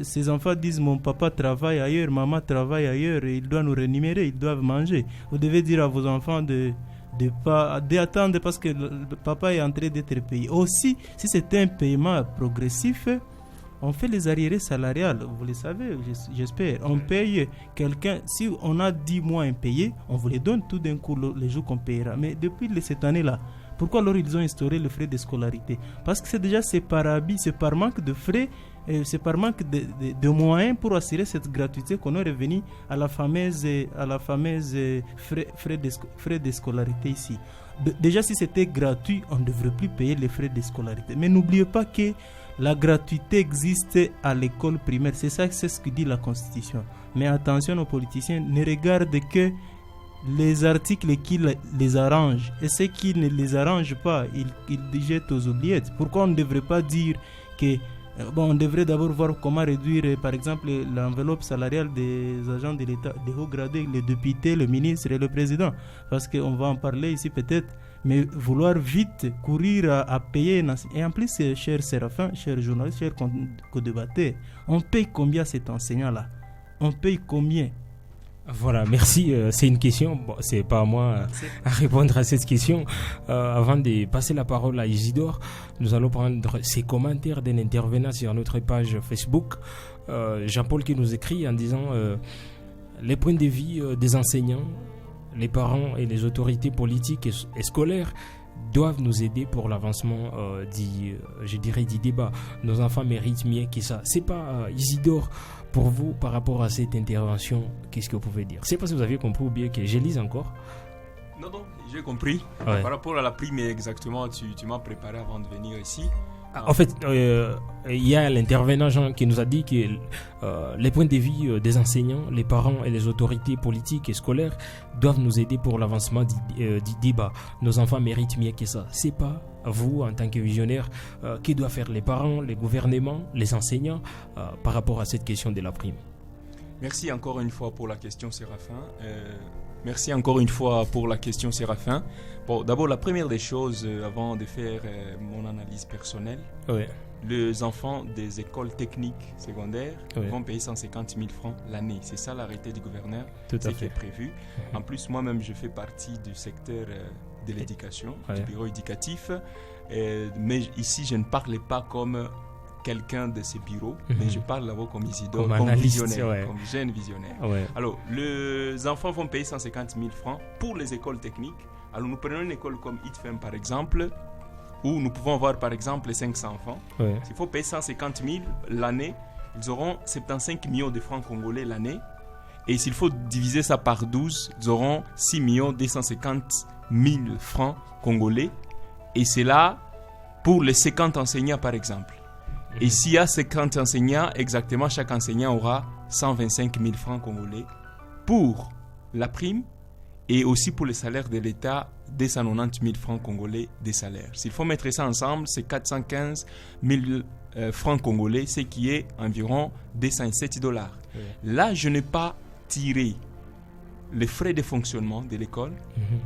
Ces enfants disent mon papa travaille ailleurs, maman travaille ailleurs, et il doit nous rémunérer, ils doivent manger. Vous devez dire à vos enfants d'attendre parce que le papa est en train d'être payé. Aussi, si c'est un paiement progressif, on fait les arriérés salariales, vous le savez, j'espère. On paye quelqu'un, si on a 10 mois impayés, on vous les donne tout d'un coup les jours qu'on payera. Mais depuis cette année-là, pourquoi alors ils ont instauré le frais de scolarité? Parce que c'est par abus, c'est par manque de frais, c'est par manque de moyens pour assurer cette gratuité qu'on est revenu à la fameuse frais de scolarité ici. Déjà, si c'était gratuit, on ne devrait plus payer les frais de scolarité. Mais n'oubliez pas que la gratuité existe à l'école primaire. C'est ce que dit la Constitution. Mais attention aux politiciens, ne regardez que les articles qui les arrangent. Et ceux qui ne les arrangent pas, ils jettent aux oubliettes. Pourquoi on ne devrait pas dire que on devrait d'abord voir comment réduire, par exemple, l'enveloppe salariale des agents de l'État, des hauts gradés, les députés, le ministre et le président. Parce qu'on va en parler ici peut-être. Mais vouloir vite courir à payer. Et en plus, cher Séraphin, cher journaliste, cher co-débatteur, on paye combien cet enseignant-là? On paye combien? Voilà, merci. C'est une question. Bon, c'est pas à moi à répondre à cette question. Avant de passer la parole à Isidore, nous allons prendre ses commentaires d'un intervenant sur notre page Facebook. Jean-Paul qui nous écrit en disant les points de vue des enseignants, les parents et les autorités politiques et scolaires doivent nous aider pour l'avancement du débat. Nos enfants méritent mieux que ça. C'est pas Isidore. Pour vous, par rapport à cette intervention, qu'est-ce que vous pouvez dire? C'est parce que vous avez compris ou bien que je lise encore? Non, j'ai compris. Ouais. Par rapport à la prime, exactement, tu m'as préparé avant de venir ici. En fait, il y a l'intervenant Jean qui nous a dit que les points de vue des enseignants, les parents et les autorités politiques et scolaires doivent nous aider pour l'avancement du débat. Nos enfants méritent mieux que ça. C'est pas vous, en tant que visionnaire, qui doivent faire les parents, les gouvernements, les enseignants par rapport à cette question de la prime? Merci encore une fois pour la question, Séraphin. Bon, d'abord, la première des choses, avant de faire mon analyse personnelle, les enfants des écoles techniques secondaires vont payer 150 000 francs l'année. C'est ça l'arrêté du gouverneur, qui est prévu. En plus, moi-même, je fais partie du secteur de l'éducation, du bureau éducatif. Mais ici, je ne parle pas comme quelqu'un de ces bureaux, mais je parle d'abord comme Isidore, comme visionnaire, comme jeune visionnaire. Alors, les enfants vont payer 150 000 francs pour les écoles techniques. Alors, nous prenons une école comme ITFEM, par exemple, où nous pouvons avoir, par exemple, 500 enfants. S'il faut payer 150 000 l'année, ils auront 75 millions de francs congolais l'année. Et s'il faut diviser ça par 12, ils auront 6 250 000 francs congolais. Et c'est là pour les 50 enseignants, par exemple. Et s'il y a 50 enseignants, exactement, chaque enseignant aura 125 000 francs congolais pour la prime et aussi pour le salaire de l'État, 290 000 francs congolais des salaires. S'il faut mettre ça ensemble, c'est 415 000 francs congolais, ce qui est environ 207 $. Là, je n'ai pas tiré les frais de fonctionnement de l'école,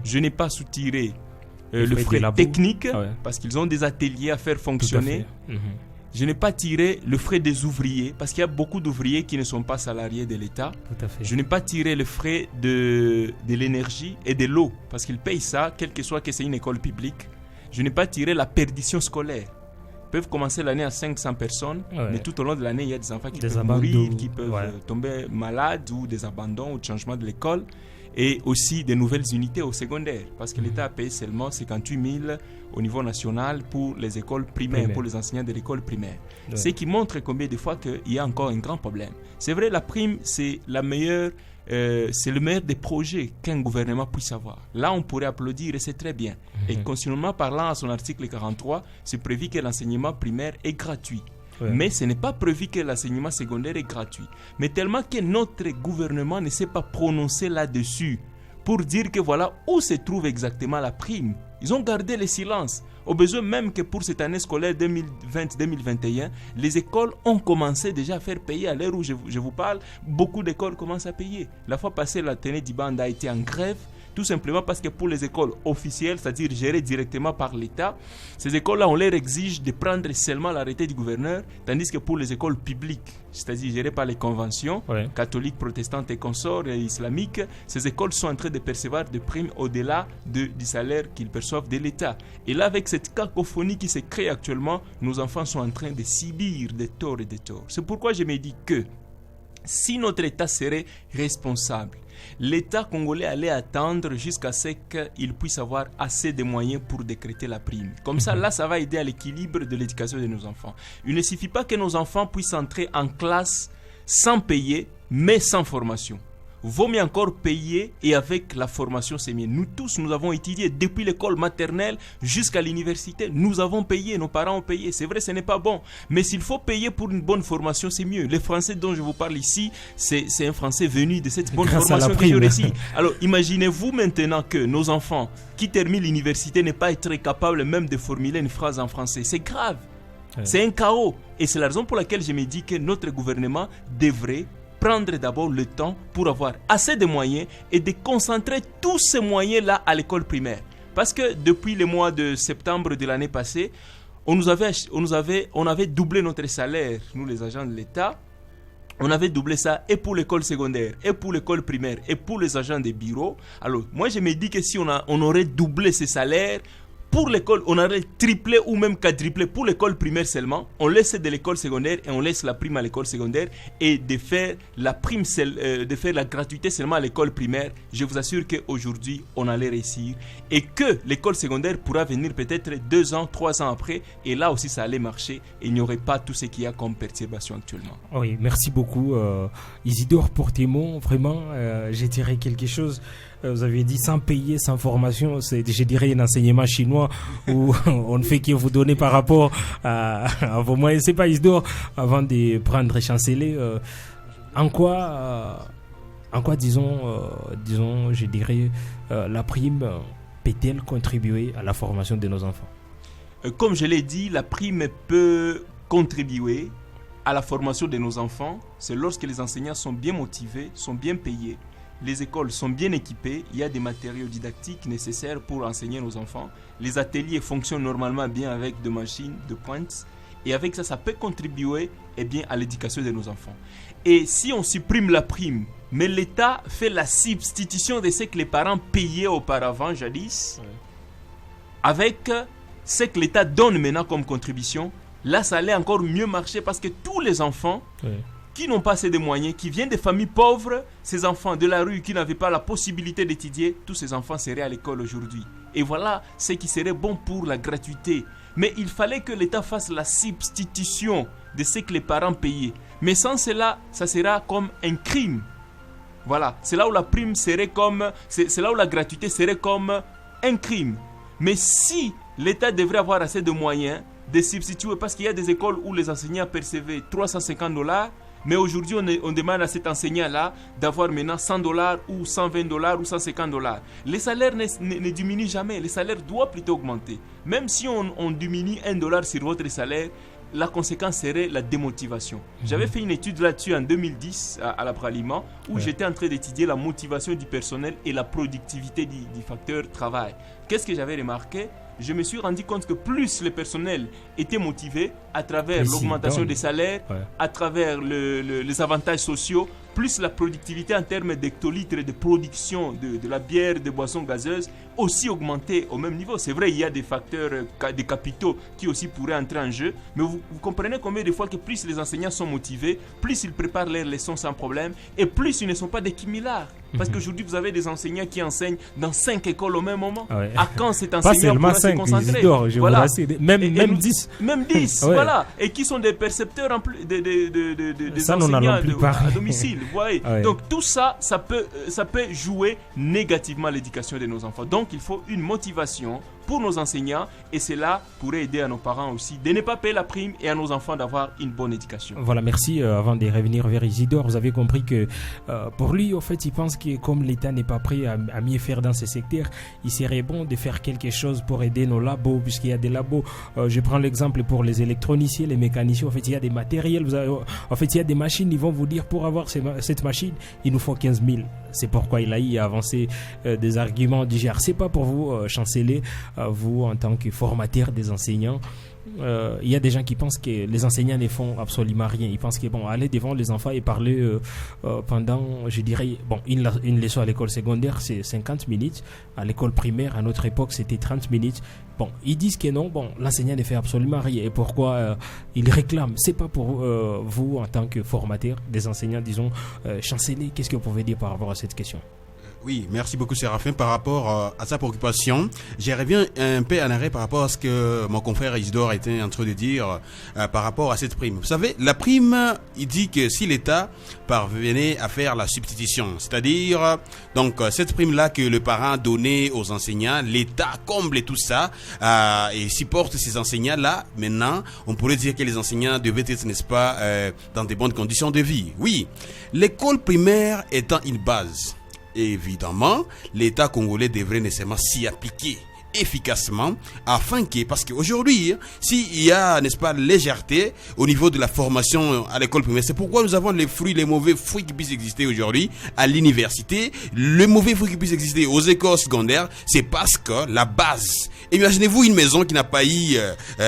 je n'ai pas soutiré le frais technique, parce qu'ils ont des ateliers à faire fonctionner. Je n'ai pas tiré le frais des ouvriers, parce qu'il y a beaucoup d'ouvriers qui ne sont pas salariés de l'État. Je n'ai pas tiré le frais de l'énergie et de l'eau, parce qu'ils payent ça, quel que soit que c'est une école publique. Je n'ai pas tiré la perdition scolaire. Ils peuvent commencer l'année à 500 personnes, mais tout au long de l'année, il y a des enfants qui peuvent mourir, qui peuvent tomber malades, ou des abandons, ou des changements de l'école. Et aussi des nouvelles unités au secondaire, parce que l'État a payé seulement 58 000 au niveau national pour les écoles primaires, pour les enseignants de l'école primaire. Ce qui montre combien de fois qu'il y a encore un grand problème. C'est vrai, la prime, c'est la meilleure c'est le meilleur des projets qu'un gouvernement puisse avoir. Là, on pourrait applaudir et c'est très bien. Et constitutionnellement parlant, à son article 43, c'est prévu que l'enseignement primaire est gratuit. Mais ce n'est pas prévu que l'enseignement secondaire est gratuit. Mais tellement que notre gouvernement ne s'est pas prononcé là-dessus pour dire que voilà où se trouve exactement la prime. Ils ont gardé le silence. Au besoin même que pour cette année scolaire 2020-2021, les écoles ont commencé déjà à faire payer. À l'heure où je vous parle, beaucoup d'écoles commencent à payer. La fois passée, la Téné d'Ibanda a été en grève, tout simplement parce que pour les écoles officielles, c'est-à-dire gérées directement par l'État, ces écoles-là, on leur exige de prendre seulement l'arrêté du gouverneur, tandis que pour les écoles publiques, c'est-à-dire gérées par les conventions catholiques, protestantes et consorts et islamiques, ces écoles sont en train de percevoir des primes au-delà du salaire qu'ils perçoivent de l'État. Et là, avec cette cacophonie qui se crée actuellement, nos enfants sont en train de subir des torts et des torts. C'est pourquoi je me dis que si notre État serait responsable, l'État congolais allait attendre jusqu'à ce qu'il puisse avoir assez de moyens pour décréter la prime. Comme ça, là, ça va aider à l'équilibre de l'éducation de nos enfants. Il ne suffit pas que nos enfants puissent entrer en classe sans payer, mais sans formation. Vaut mieux encore payer et avec la formation, c'est mieux. Nous tous, nous avons étudié depuis l'école maternelle jusqu'à l'université. Nous avons payé, nos parents ont payé. C'est vrai, ce n'est pas bon. Mais s'il faut payer pour une bonne formation, c'est mieux. Le français dont je vous parle ici, c'est un français venu de cette bonne formation que j'ai réussi. Alors, imaginez-vous maintenant que nos enfants qui terminent l'université n'aient pas été capables même de formuler une phrase en français. C'est grave. C'est un chaos. Et c'est la raison pour laquelle je me dis que notre gouvernement devrait prendre d'abord le temps pour avoir assez de moyens et de concentrer tous ces moyens-là à l'école primaire. Parce que depuis le mois de septembre de l'année passée, on avait doublé notre salaire, nous les agents de l'État. On avait doublé ça et pour l'école secondaire, et pour l'école primaire, et pour les agents des bureaux. Alors, moi je me dis que si on aurait doublé ces salaires, pour l'école, on aurait triplé ou même quadruplé pour l'école primaire seulement. On laisse de l'école secondaire et on laisse la prime à l'école secondaire et de faire la prime, de faire la gratuité seulement à l'école primaire. Je vous assure qu'aujourd'hui, on allait réussir et que l'école secondaire pourra venir peut-être 2 ans, 3 ans après et là aussi ça allait marcher et il n'y aurait pas tout ce qu'il y a comme perturbation actuellement. Oui, merci beaucoup Isidore pour tes mots. Vraiment, j'ai tiré quelque chose. Vous avez dit sans payer, sans formation, c'est, je dirais, un enseignement chinois où on ne fait que vous donner par rapport à vos moyens. C'est pas Isidore, avant de prendre chanceler, en quoi, disons, je dirais, la prime peut-elle contribuer à la formation de nos enfants? Comme je l'ai dit, la prime peut contribuer à la formation de nos enfants. C'est lorsque les enseignants sont bien motivés, sont bien payés. Les écoles sont bien équipées, il y a des matériaux didactiques nécessaires pour enseigner nos enfants. Les ateliers fonctionnent normalement bien avec des machines de pointe. Et avec ça, ça peut contribuer à l'éducation de nos enfants. Et si on supprime la prime, mais l'État fait la substitution de ce que les parents payaient auparavant, jadis, avec ce que l'État donne maintenant comme contribution, là, ça allait encore mieux marcher parce que tous les enfants... qui n'ont pas assez de moyens, qui viennent des familles pauvres, ces enfants de la rue qui n'avaient pas la possibilité d'étudier, tous ces enfants seraient à l'école aujourd'hui. Et voilà ce qui serait bon pour la gratuité. Mais il fallait que l'État fasse la substitution de ce que les parents payaient. Mais sans cela, ça sera comme un crime. Voilà, c'est là où la prime serait comme... C'est là où la gratuité serait comme un crime. Mais si l'État devrait avoir assez de moyens de substituer, parce qu'il y a des écoles où les enseignants percevaient $350, mais aujourd'hui, on demande à cet enseignant-là d'avoir maintenant $100 ou $120 ou $150. Les salaires ne diminuent jamais. Les salaires doivent plutôt augmenter. Même si on diminue $1 sur votre salaire, la conséquence serait la démotivation. J'avais fait une étude là-dessus en 2010 à la Pralima où j'étais en train d'étudier la motivation du personnel et la productivité du facteur travail. Qu'est-ce que j'avais remarqué? Je me suis rendu compte que plus le personnel était motivé à travers l'augmentation des salaires, à travers les avantages sociaux, plus la productivité en termes d'hectolitres de production de la bière, des boissons gazeuses aussi augmentait au même niveau. C'est vrai, il y a des facteurs, des capitaux qui aussi pourraient entrer en jeu, mais vous comprenez combien de fois que plus les enseignants sont motivés, plus ils préparent leurs leçons sans problème et plus ils ne sont pas des quimilards. Parce qu'aujourd'hui, vous avez des enseignants qui enseignent dans 5 écoles au même moment. Ouais. À quand cet enseignant pourra se concentrer? Voilà. Même 10. Même 10, Ouais. voilà. Et qui sont des percepteurs en plus des Ça, nous n'en enseignants allons plus parler. à domicile. Vous voyez. Ouais. Donc tout ça, ça peut jouer négativement à l'éducation de nos enfants. Donc il faut une motivation pour nos enseignants, et cela pourrait aider à nos parents aussi de ne pas payer la prime et à nos enfants d'avoir une bonne éducation. Voilà, merci. Avant de revenir vers Isidore, vous avez compris que pour lui, en fait, il pense que comme l'État n'est pas prêt à mieux faire dans ces secteurs, il serait bon de faire quelque chose pour aider nos labos, puisqu'il y a des labos. Je prends l'exemple pour les électroniciens, les mécaniciens. En fait, il y a des matériels. En fait, il y a des machines. Ils vont vous dire, pour avoir cette machine, il nous faut 15 000. C'est pourquoi il a avancé des arguments du genre. C'est pas pour vous, chanceler, vous en tant que formateur des enseignants. Il y a des gens qui pensent que les enseignants ne font absolument rien. Ils pensent que aller devant les enfants et parler pendant, je dirais, une leçon à l'école secondaire, c'est 50 minutes. À l'école primaire, à notre époque, c'était 30 minutes. Ils disent que non, l'enseignant ne fait absolument rien. Et pourquoi ils réclament? C'est pas pour vous, en tant que formateur des enseignants, disons, chanceler. Qu'est-ce que vous pouvez dire par rapport à cette question? Oui, merci beaucoup Séraphin par rapport à sa préoccupation. Je reviens un peu en arrêt par rapport à ce que mon confrère Isidore était en train de dire par rapport à cette prime. Vous savez, la prime, il dit que si l'État parvenait à faire la substitution, c'est-à-dire donc cette prime-là que le parent donnait aux enseignants, l'État comble tout ça et supporte ces enseignants-là. Maintenant, on pourrait dire que les enseignants devaient être, n'est-ce pas, dans de bonnes conditions de vie. Oui, l'école primaire étant une base, évidemment, l'État congolais devrait nécessairement s'y appliquer efficacement afin que, parce qu'aujourd'hui, s'il y a, n'est-ce pas, légèreté au niveau de la formation à l'école primaire, c'est pourquoi nous avons les mauvais fruits qui puissent exister aujourd'hui à l'université, les mauvais fruits qui puissent exister aux écoles secondaires, c'est parce que la base, imaginez-vous une maison qui n'a pas eu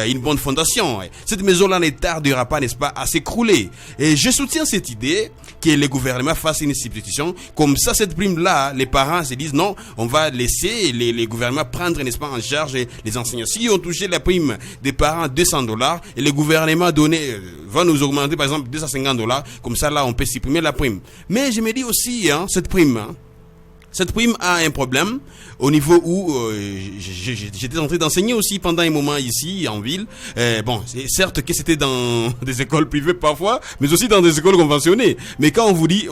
une bonne fondation, cette maison-là ne tardera pas, n'est-ce pas, à s'écrouler. Et je soutiens cette idée que le gouvernement fasse une substitution, comme ça cette prime-là, les parents se disent non, on va laisser les gouvernements prendre, n'est-ce pas, en charge les enseignants. Si on touchait la prime des parents $200 et le gouvernement va nous augmenter par exemple $250, comme ça là on peut supprimer la prime. Mais je me dis aussi, cette prime a un problème au niveau où j'étais en train d'enseigner aussi pendant un moment ici en ville. C'est certes que c'était dans des écoles privées parfois, mais aussi dans des écoles conventionnées. Mais quand on vous dit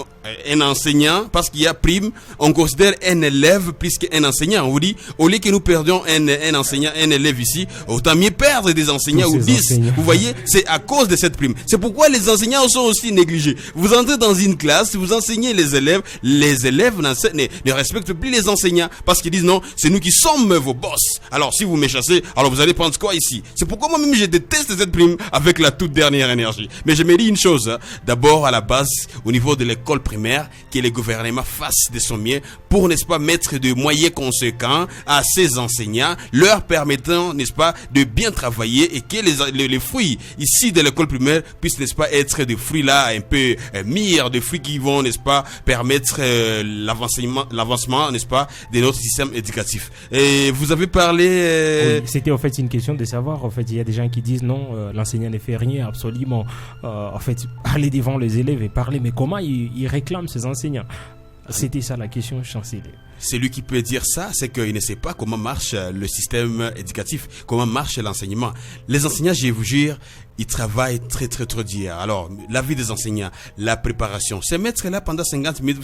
un enseignant, parce qu'il y a prime, on considère un élève plus qu'un enseignant. On vous dit, au lieu que nous perdions un enseignant, un élève ici, autant mieux perdre des enseignants ou 10. Enseignants. Vous voyez, c'est à cause de cette prime. C'est pourquoi les enseignants sont aussi négligés. Vous entrez dans une classe, vous enseignez les élèves ne respectent plus les enseignants parce qu'ils disent non, c'est nous qui sommes vos boss. Alors si vous me chassez, alors vous allez prendre quoi ici? C'est pourquoi moi-même je déteste cette prime avec la toute dernière énergie. Mais je me dis une chose, d'abord à la base, au niveau de l'école primaire, que le gouvernement fasse de son mieux pour, n'est-ce pas, mettre de moyens conséquents à ces enseignants, leur permettant, n'est-ce pas, de bien travailler et que les fruits ici de l'école primaire puissent, n'est-ce pas, être des fruits là un peu mûrs, des fruits qui vont, n'est-ce pas, permettre l'avancement, n'est-ce pas, de notre système éducatif. Et vous avez parlé... Oui, c'était en fait une question de savoir. En fait, il y a des gens qui disent non, l'enseignant ne fait rien, absolument. En fait, aller devant les élèves et parler, mais comment ils réclament ces enseignants? C'était ça la question, chancelier. Celui qui peut dire ça, c'est qu'il ne sait pas comment marche le système éducatif, comment marche l'enseignement. Les enseignants, je vous jure, ils travaillent très très très dur. Alors, la vie des enseignants, la préparation, se mettre là pendant 50 minutes,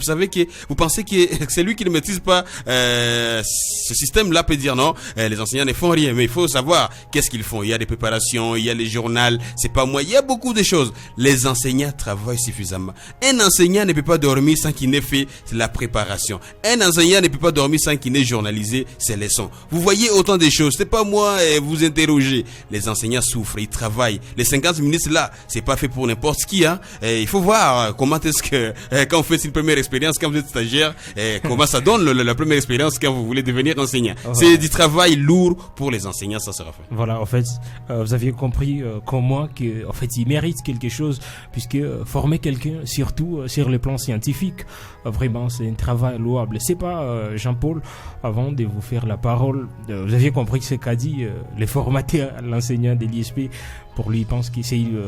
vous pensez que c'est lui qui ne maîtrise pas ce système-là peut dire non, les enseignants ne font rien, mais il faut savoir qu'est-ce qu'ils font. Il y a des préparations, il y a les journaux, c'est pas moi, il y a beaucoup de choses. Les enseignants travaillent suffisamment. Un enseignant ne peut pas dormir sans qu'il n'ait fait la préparation. Un enseignant ne peut pas dormir sans qu'il n'ait journalisé ses leçons. Vous voyez autant de choses. C'est pas moi vous interroger. Les enseignants souffrent, ils travaillent. Les 50 minutes là, c'est pas fait pour n'importe qui. Il faut voir comment est-ce que quand vous faites une première expérience, quand vous êtes stagiaire, comment ça donne la première expérience quand vous voulez devenir enseignant. Ouais. C'est du travail lourd pour les enseignants, ça sera fait. Voilà, en fait, vous aviez compris comme moi que en fait, ils méritent quelque chose puisque former quelqu'un, surtout sur le plan scientifique, vraiment c'est un travail louable. C'est pas Jean-Paul, avant de vous faire la parole, vous aviez compris ce qu'a dit le formateur, l'enseignant de l'ISP. Pour lui, il pense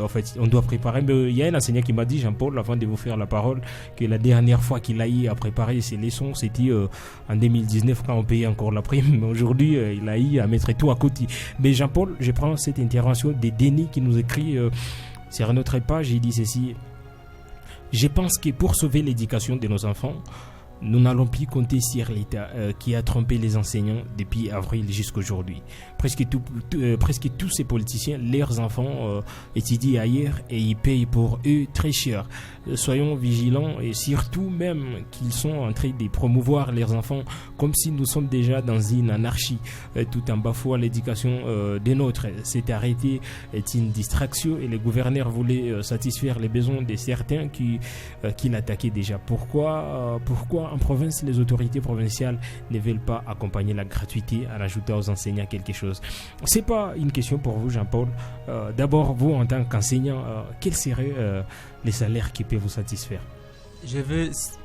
en fait, on doit préparer. Mais il y a un enseignant qui m'a dit, Jean-Paul, avant de vous faire la parole, que la dernière fois qu'il a eu à préparer ses leçons, c'était en 2019 quand on payait encore la prime. Mais aujourd'hui, il a eu à mettre tout à côté. Mais Jean-Paul, je prends cette intervention de Denis qui nous écrit sur notre page. Il dit ceci: je pense que pour sauver l'éducation de nos enfants, nous n'allons plus compter sur l'État qui a trompé les enseignants depuis avril jusqu'à aujourd'hui. Presque tous ces politiciens, leurs enfants étudient ailleurs et ils payent pour eux très cher. Soyons vigilants et surtout même qu'ils sont en train de promouvoir leurs enfants comme si nous sommes déjà dans une anarchie, tout en bafouant l'éducation des nôtres. Cet arrêté est une distraction et le gouverneur voulait satisfaire les besoins de certains qui l'attaquaient déjà. Pourquoi en province, les autorités provinciales ne veulent pas accompagner la gratuité en ajoutant aux enseignants quelque chose? C'est pas une question pour vous, Jean-Paul. D'abord, vous, en tant qu'enseignant, quels seraient les salaires qui peuvent vous satisfaire?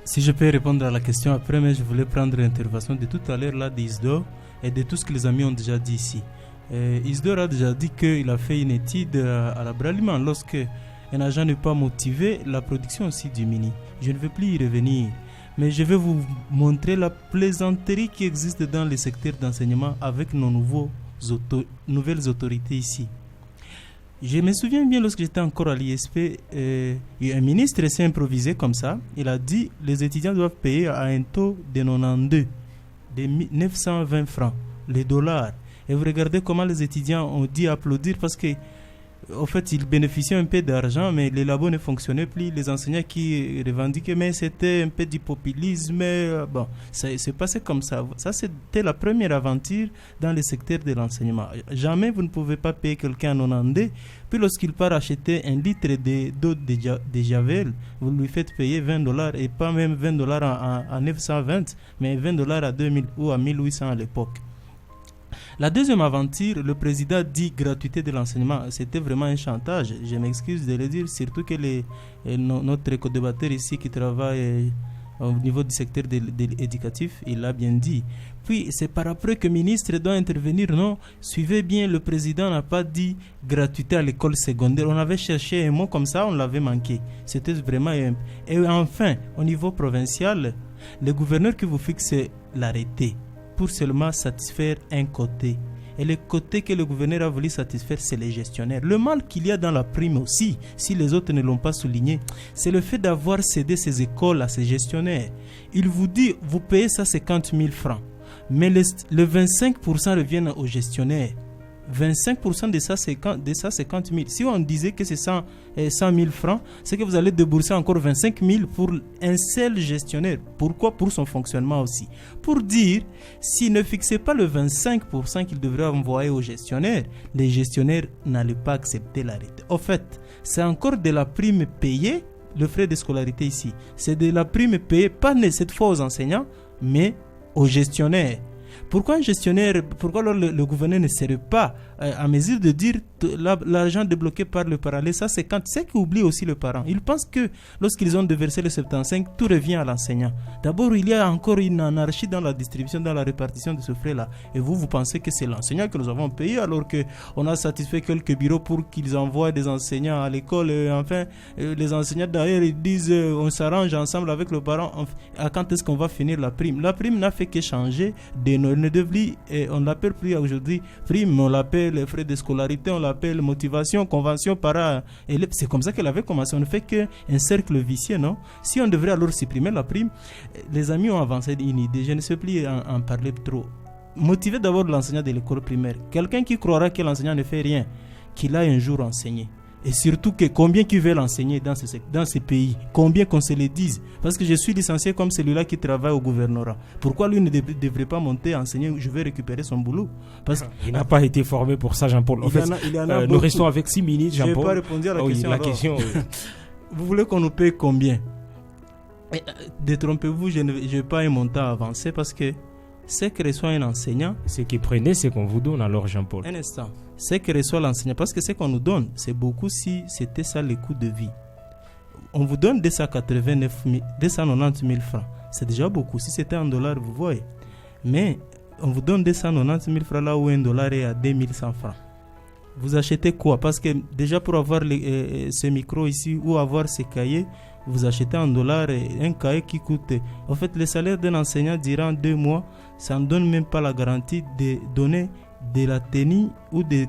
Si je peux répondre à la question après, mais je voulais prendre l'intervention de tout à l'heure là d'Isidore et de tout ce que les amis ont déjà dit ici. Isidore a déjà dit qu'il a fait une étude à l'agroalimentaire. Lorsque un agent n'est pas motivé, la production aussi diminue. Je ne veux plus y revenir. Mais je vais vous montrer la plaisanterie qui existe dans le secteur d'enseignement avec nos nouvelles autorités ici. Je me souviens bien lorsque j'étais encore à l'ISP, un ministre s'est improvisé comme ça. Il a dit les étudiants doivent payer à un taux de 92, de 920 francs, les dollars. Et vous regardez comment les étudiants ont dit applaudir parce que en fait, ils bénéficiaient un peu d'argent, mais les labos ne fonctionnaient plus. Les enseignants qui revendiquaient, mais c'était un peu du populisme. Bon, ça s'est passé comme ça. Ça, c'était la première aventure dans le secteur de l'enseignement. Jamais vous ne pouvez pas payer quelqu'un en 92. Puis lorsqu'il part acheter un litre d'eau de Javel, vous lui faites payer $20 et pas même $20 à 920, mais $20 à 2000 ou à 1800 à l'époque. La deuxième aventure, le président dit gratuité de l'enseignement. C'était vraiment un chantage. Je m'excuse de le dire, surtout que notre co-débatteur ici qui travaille au niveau du secteur éducatif, il l'a bien dit. Puis c'est par après que le ministre doit intervenir. Non, suivez bien, le président n'a pas dit gratuité à l'école secondaire. On avait cherché un mot comme ça, on l'avait manqué. C'était vraiment... Et enfin, au niveau provincial, le gouverneur qui vous fixe l'arrêté pour seulement satisfaire un côté. Et le côté que le gouverneur a voulu satisfaire, c'est les gestionnaires. Le mal qu'il y a dans la prime aussi, si les autres ne l'ont pas souligné, c'est le fait d'avoir cédé ces écoles à ces gestionnaires. Il vous dit, vous payez ça 50 000 francs, mais le 25% reviennent aux gestionnaires. 25% de ça, c'est 50 000. Si on disait que c'est 100 000 francs, c'est que vous allez débourser encore 25 000 pour un seul gestionnaire. Pourquoi? Pour son fonctionnement aussi. Pour dire, s'il ne fixait pas le 25% qu'il devrait envoyer aux gestionnaires, les gestionnaires n'allaient pas accepter l'arrêté. Au fait, c'est encore de la prime payée, le frais de scolarité ici. C'est de la prime payée, pas cette fois aux enseignants, mais aux gestionnaires. Pourquoi alors le gouverneur ne serait pas à mesure de dire l'argent débloqué par le parent? Ça, c'est quand c'est qu'il oublie aussi le parent. Il pense que lorsqu'ils ont déversé le 75, tout revient à l'enseignant. D'abord, il y a encore une anarchie dans la distribution, dans la répartition de ce frais-là. Et vous pensez que c'est l'enseignant que nous avons payé alors qu'on a satisfait quelques bureaux pour qu'ils envoient des enseignants à l'école. Enfin, les enseignants d'ailleurs, ils disent on s'arrange ensemble avec le parent. À quand est-ce qu'on va finir la prime? La prime n'a fait que changer de nos on l'appelle plus aujourd'hui prime, on l'appelle frais de scolarité, on l'appelle motivation, convention para-élève. C'est comme ça qu'elle avait commencé. On ne fait qu'un cercle vicieux, non? Si on devrait alors supprimer la prime, les amis ont avancé une idée. Je ne sais plus en parler trop. Motiver d'abord l'enseignant de l'école primaire. Quelqu'un qui croira que l'enseignant ne fait rien, qu'il a un jour enseigné. Et surtout que combien qui veulent enseigner dans ces pays, combien qu'on se le dise. Parce que je suis licencié comme celui-là qui travaille au gouvernorat. Pourquoi lui ne devrait pas monter enseigner? Je vais récupérer son boulot. Parce il n'a pas été formé pour ça, Jean-Paul. En fait, nous restons avec 6 minutes, Jean-Paul. Je n'ai pas répondu à la question. Vous voulez qu'on nous paye combien? Détrompez-vous, je n'ai pas un montant avancé parce que ce que reçoit un enseignant... Ce qui prenait, c'est qu'on vous donne alors, Jean-Paul. Un instant. Ce que reçoit l'enseignant, parce que ce qu'on nous donne, c'est beaucoup si c'était ça le coût de vie. on vous donne 290 000 francs. C'est déjà beaucoup. Si c'était en dollars, vous voyez. Mais on vous donne 290 000 francs là où un dollar est à 2100 francs. Vous achetez quoi? Parce que déjà pour avoir ce micro ici ou avoir ces cahiers, vous achetez en dollars un cahier qui coûte... En fait, le salaire d'un enseignant durant 2 mois, ça ne donne même pas la garantie de donner de la tenue ou des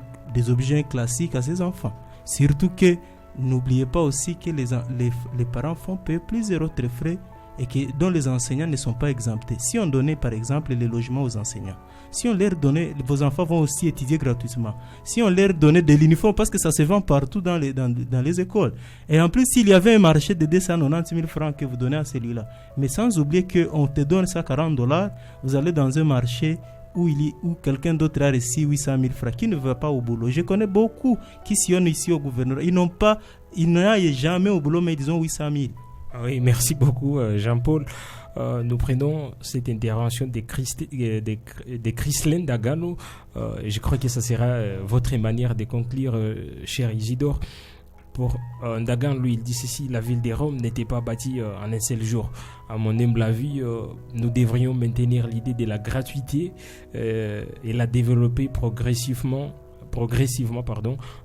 objets classiques à ses enfants. Surtout que, n'oubliez pas aussi que les parents font payer plusieurs autres frais et dont les enseignants ne sont pas exemptés. Si on donnait par exemple les logements aux enseignants, si on leur donnait, vos enfants vont aussi étudier gratuitement. Si on leur donnait de l'uniforme, parce que ça se vend partout dans les écoles. Et en plus, s'il y avait un marché de 290 000 francs que vous donnez à celui-là, mais sans oublier qu'on te donne ça $40, vous allez dans un marché où quelqu'un d'autre a reçu 800 000 francs, qui ne va pas au boulot. Je connais beaucoup qui sillonnent ici au gouvernement. Ils n'aillent jamais au boulot, mais ils ont 800 000. Oui, merci beaucoup Jean-Paul. Nous prenons cette intervention de Christine Dagano. Je crois que ça sera votre manière de conclure, cher Isidore. Pour Dagan, lui, il dit ceci: la ville de Rome n'était pas bâtie en un seul jour. À mon humble avis, nous devrions maintenir l'idée de la gratuité et la développer progressivement,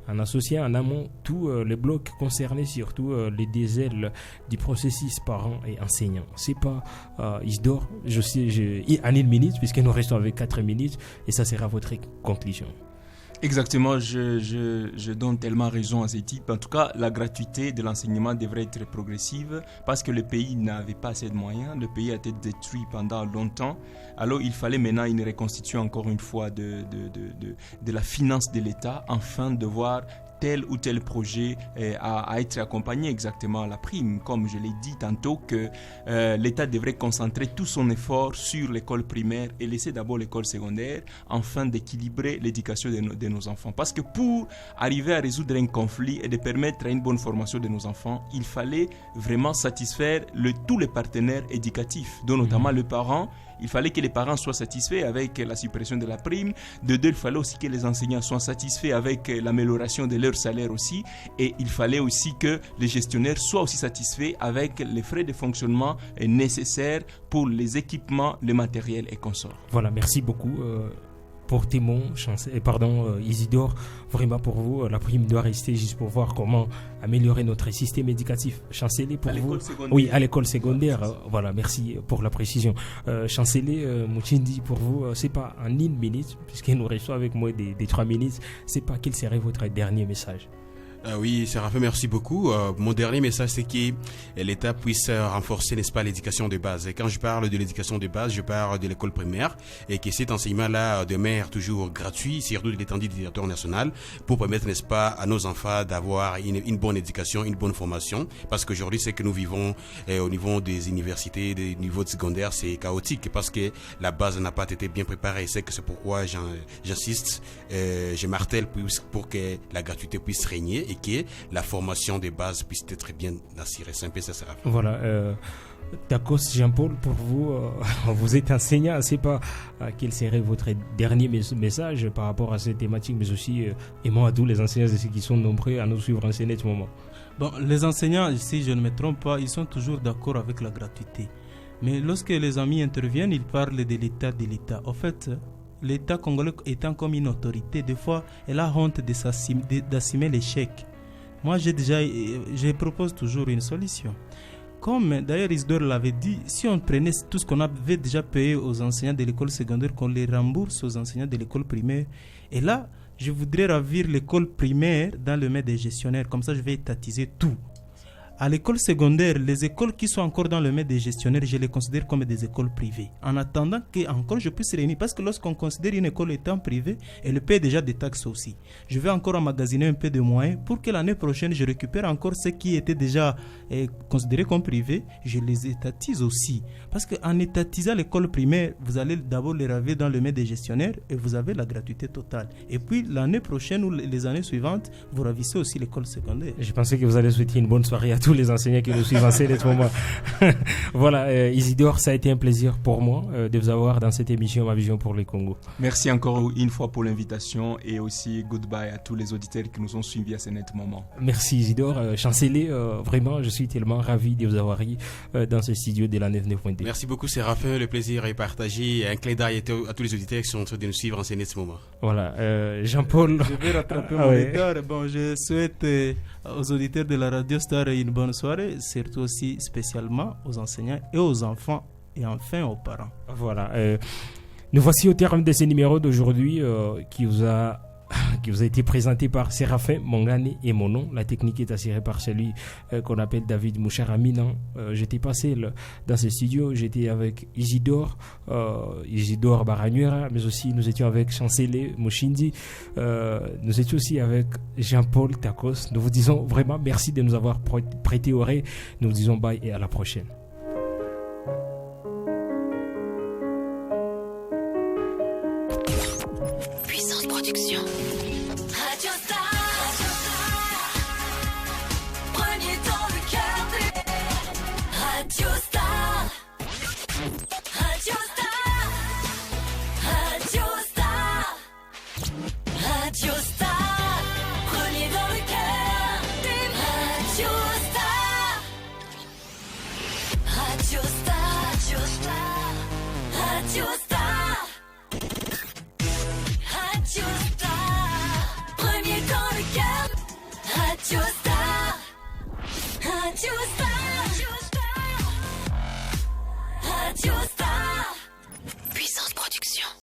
en associant en amont tous les blocs concernés, surtout les deux ailes du processus parents et enseignants. C'est pas Isidore, je sais, en une minute, puisque nous restons avec 4 minutes, et ça sera votre conclusion. Exactement, je donne tellement raison à ces types. En tout cas, la gratuité de l'enseignement devrait être progressive parce que le pays n'avait pas assez de moyens. Le pays a été détruit pendant longtemps. Alors, il fallait maintenant une reconstitution, encore une fois, de la finance de l'État afin de voir tel ou tel projet à être accompagné exactement à la prime. Comme je l'ai dit tantôt, que l'État devrait concentrer tout son effort sur l'école primaire et laisser d'abord l'école secondaire afin d'équilibrer l'éducation de nos enfants. Parce que pour arriver à résoudre un conflit et de permettre une bonne formation de nos enfants, il fallait vraiment satisfaire tous les partenaires éducatifs, dont notamment les parents. Il fallait que les parents soient satisfaits avec la suppression de la prime. De deux, il fallait aussi que les enseignants soient satisfaits avec l'amélioration de leur salaire aussi. Et il fallait aussi que les gestionnaires soient aussi satisfaits avec les frais de fonctionnement nécessaires pour les équipements, le matériel et consorts. Voilà, merci beaucoup. Pour tes mots, Isidore, vraiment pour vous, la prime doit rester juste pour voir comment améliorer notre système éducatif. Chancelier, pour vous. Oui, à l'école secondaire. Voilà, merci pour la précision. Chancelier Mouchindi, pour vous, c'est pas en une minute, puisqu'il nous reste avec moi des 3 minutes, c'est pas quel serait votre dernier message? Oui, Séraphin, merci beaucoup. Mon dernier message, c'est que l'État puisse renforcer, n'est-ce pas, l'éducation de base. Et quand je parle de l'éducation de base, je parle de l'école primaire et que cet enseignement-là demeure toujours gratuit, surtout de l'étendue du territoire national, pour permettre, n'est-ce pas, à nos enfants d'avoir une bonne éducation, une bonne formation. Parce qu'aujourd'hui, c'est que nous vivons au niveau des universités, des niveaux de secondaire, c'est chaotique parce que la base n'a pas été bien préparée. C'est pourquoi j'insiste, je martèle pour que la gratuité puisse régner et que la formation des bases puisse être bien assurée. C'est un peu ça, ça. Voilà. D'accord, Jean-Paul, pour vous, vous êtes enseignant, je ne sais pas quel serait votre dernier message par rapport à cette thématique, mais aussi aimant à tous les enseignants et ceux qui sont nombreux à nous suivre en ce moment. Bon, les enseignants, si je ne me trompe pas, ils sont toujours d'accord avec la gratuité. Mais lorsque les amis interviennent, ils parlent de l'État. En fait, l'État congolais étant comme une autorité, des fois, elle a honte d'assumer l'échec. Moi, je propose toujours une solution. Comme d'ailleurs Isidore l'avait dit, si on prenait tout ce qu'on avait déjà payé aux enseignants de l'école secondaire, qu'on les rembourse aux enseignants de l'école primaire, et là, je voudrais ravir l'école primaire dans le main des gestionnaires. Comme ça, je vais étatiser tout. À l'école secondaire, les écoles qui sont encore dans le main des gestionnaires, je les considère comme des écoles privées. En attendant que encore je puisse réunir, parce que lorsqu'on considère une école étant privée, elle paie déjà des taxes aussi. Je vais encore emmagasiner un peu de moyens pour que l'année prochaine, je récupère encore ce qui était déjà considéré comme privé, je les étatise aussi. Parce qu'en étatisant l'école primaire, vous allez d'abord les ravir dans le main des gestionnaires et vous avez la gratuité totale. Et puis l'année prochaine ou les années suivantes, vous ravissez aussi l'école secondaire. Je pensais que vous allez souhaiter une bonne soirée à tous tous les enseignants qui nous suivent en ce moment. Voilà, Isidore, ça a été un plaisir pour moi de vous avoir dans cette émission Ma Vision pour le Congo. Merci encore une fois pour l'invitation et aussi goodbye à tous les auditeurs qui nous ont suivis à ce net moment. Merci Isidore, chancelier, vraiment je suis tellement ravi de vous avoir eu dans ce studio de la 99.2. Merci beaucoup Séraphin, le plaisir est partagé. Un clin d'œil à tous les auditeurs qui sont en train de nous suivre en ce moment. Voilà, Jean-Paul. Je vais rattraper mon retard. Bon, je souhaite aux auditeurs de la Radio Star une bonne soirée, surtout aussi spécialement aux enseignants et aux enfants et enfin aux parents. Voilà, nous voici au terme de ce numéro d'aujourd'hui qui vous a été présenté par Séraphin Mongane et mon nom. La technique est assurée par celui qu'on appelle David Moucharamin. J'étais pas seul dans ce studio, j'étais avec Isidore Baranuera, mais aussi nous étions avec Chancelier Mouchindi, nous étions aussi avec Jean-Paul Takos. Nous vous disons vraiment merci de nous avoir prêté oreille. Nous vous disons bye et à la prochaine. Puissance Production. Radio Star.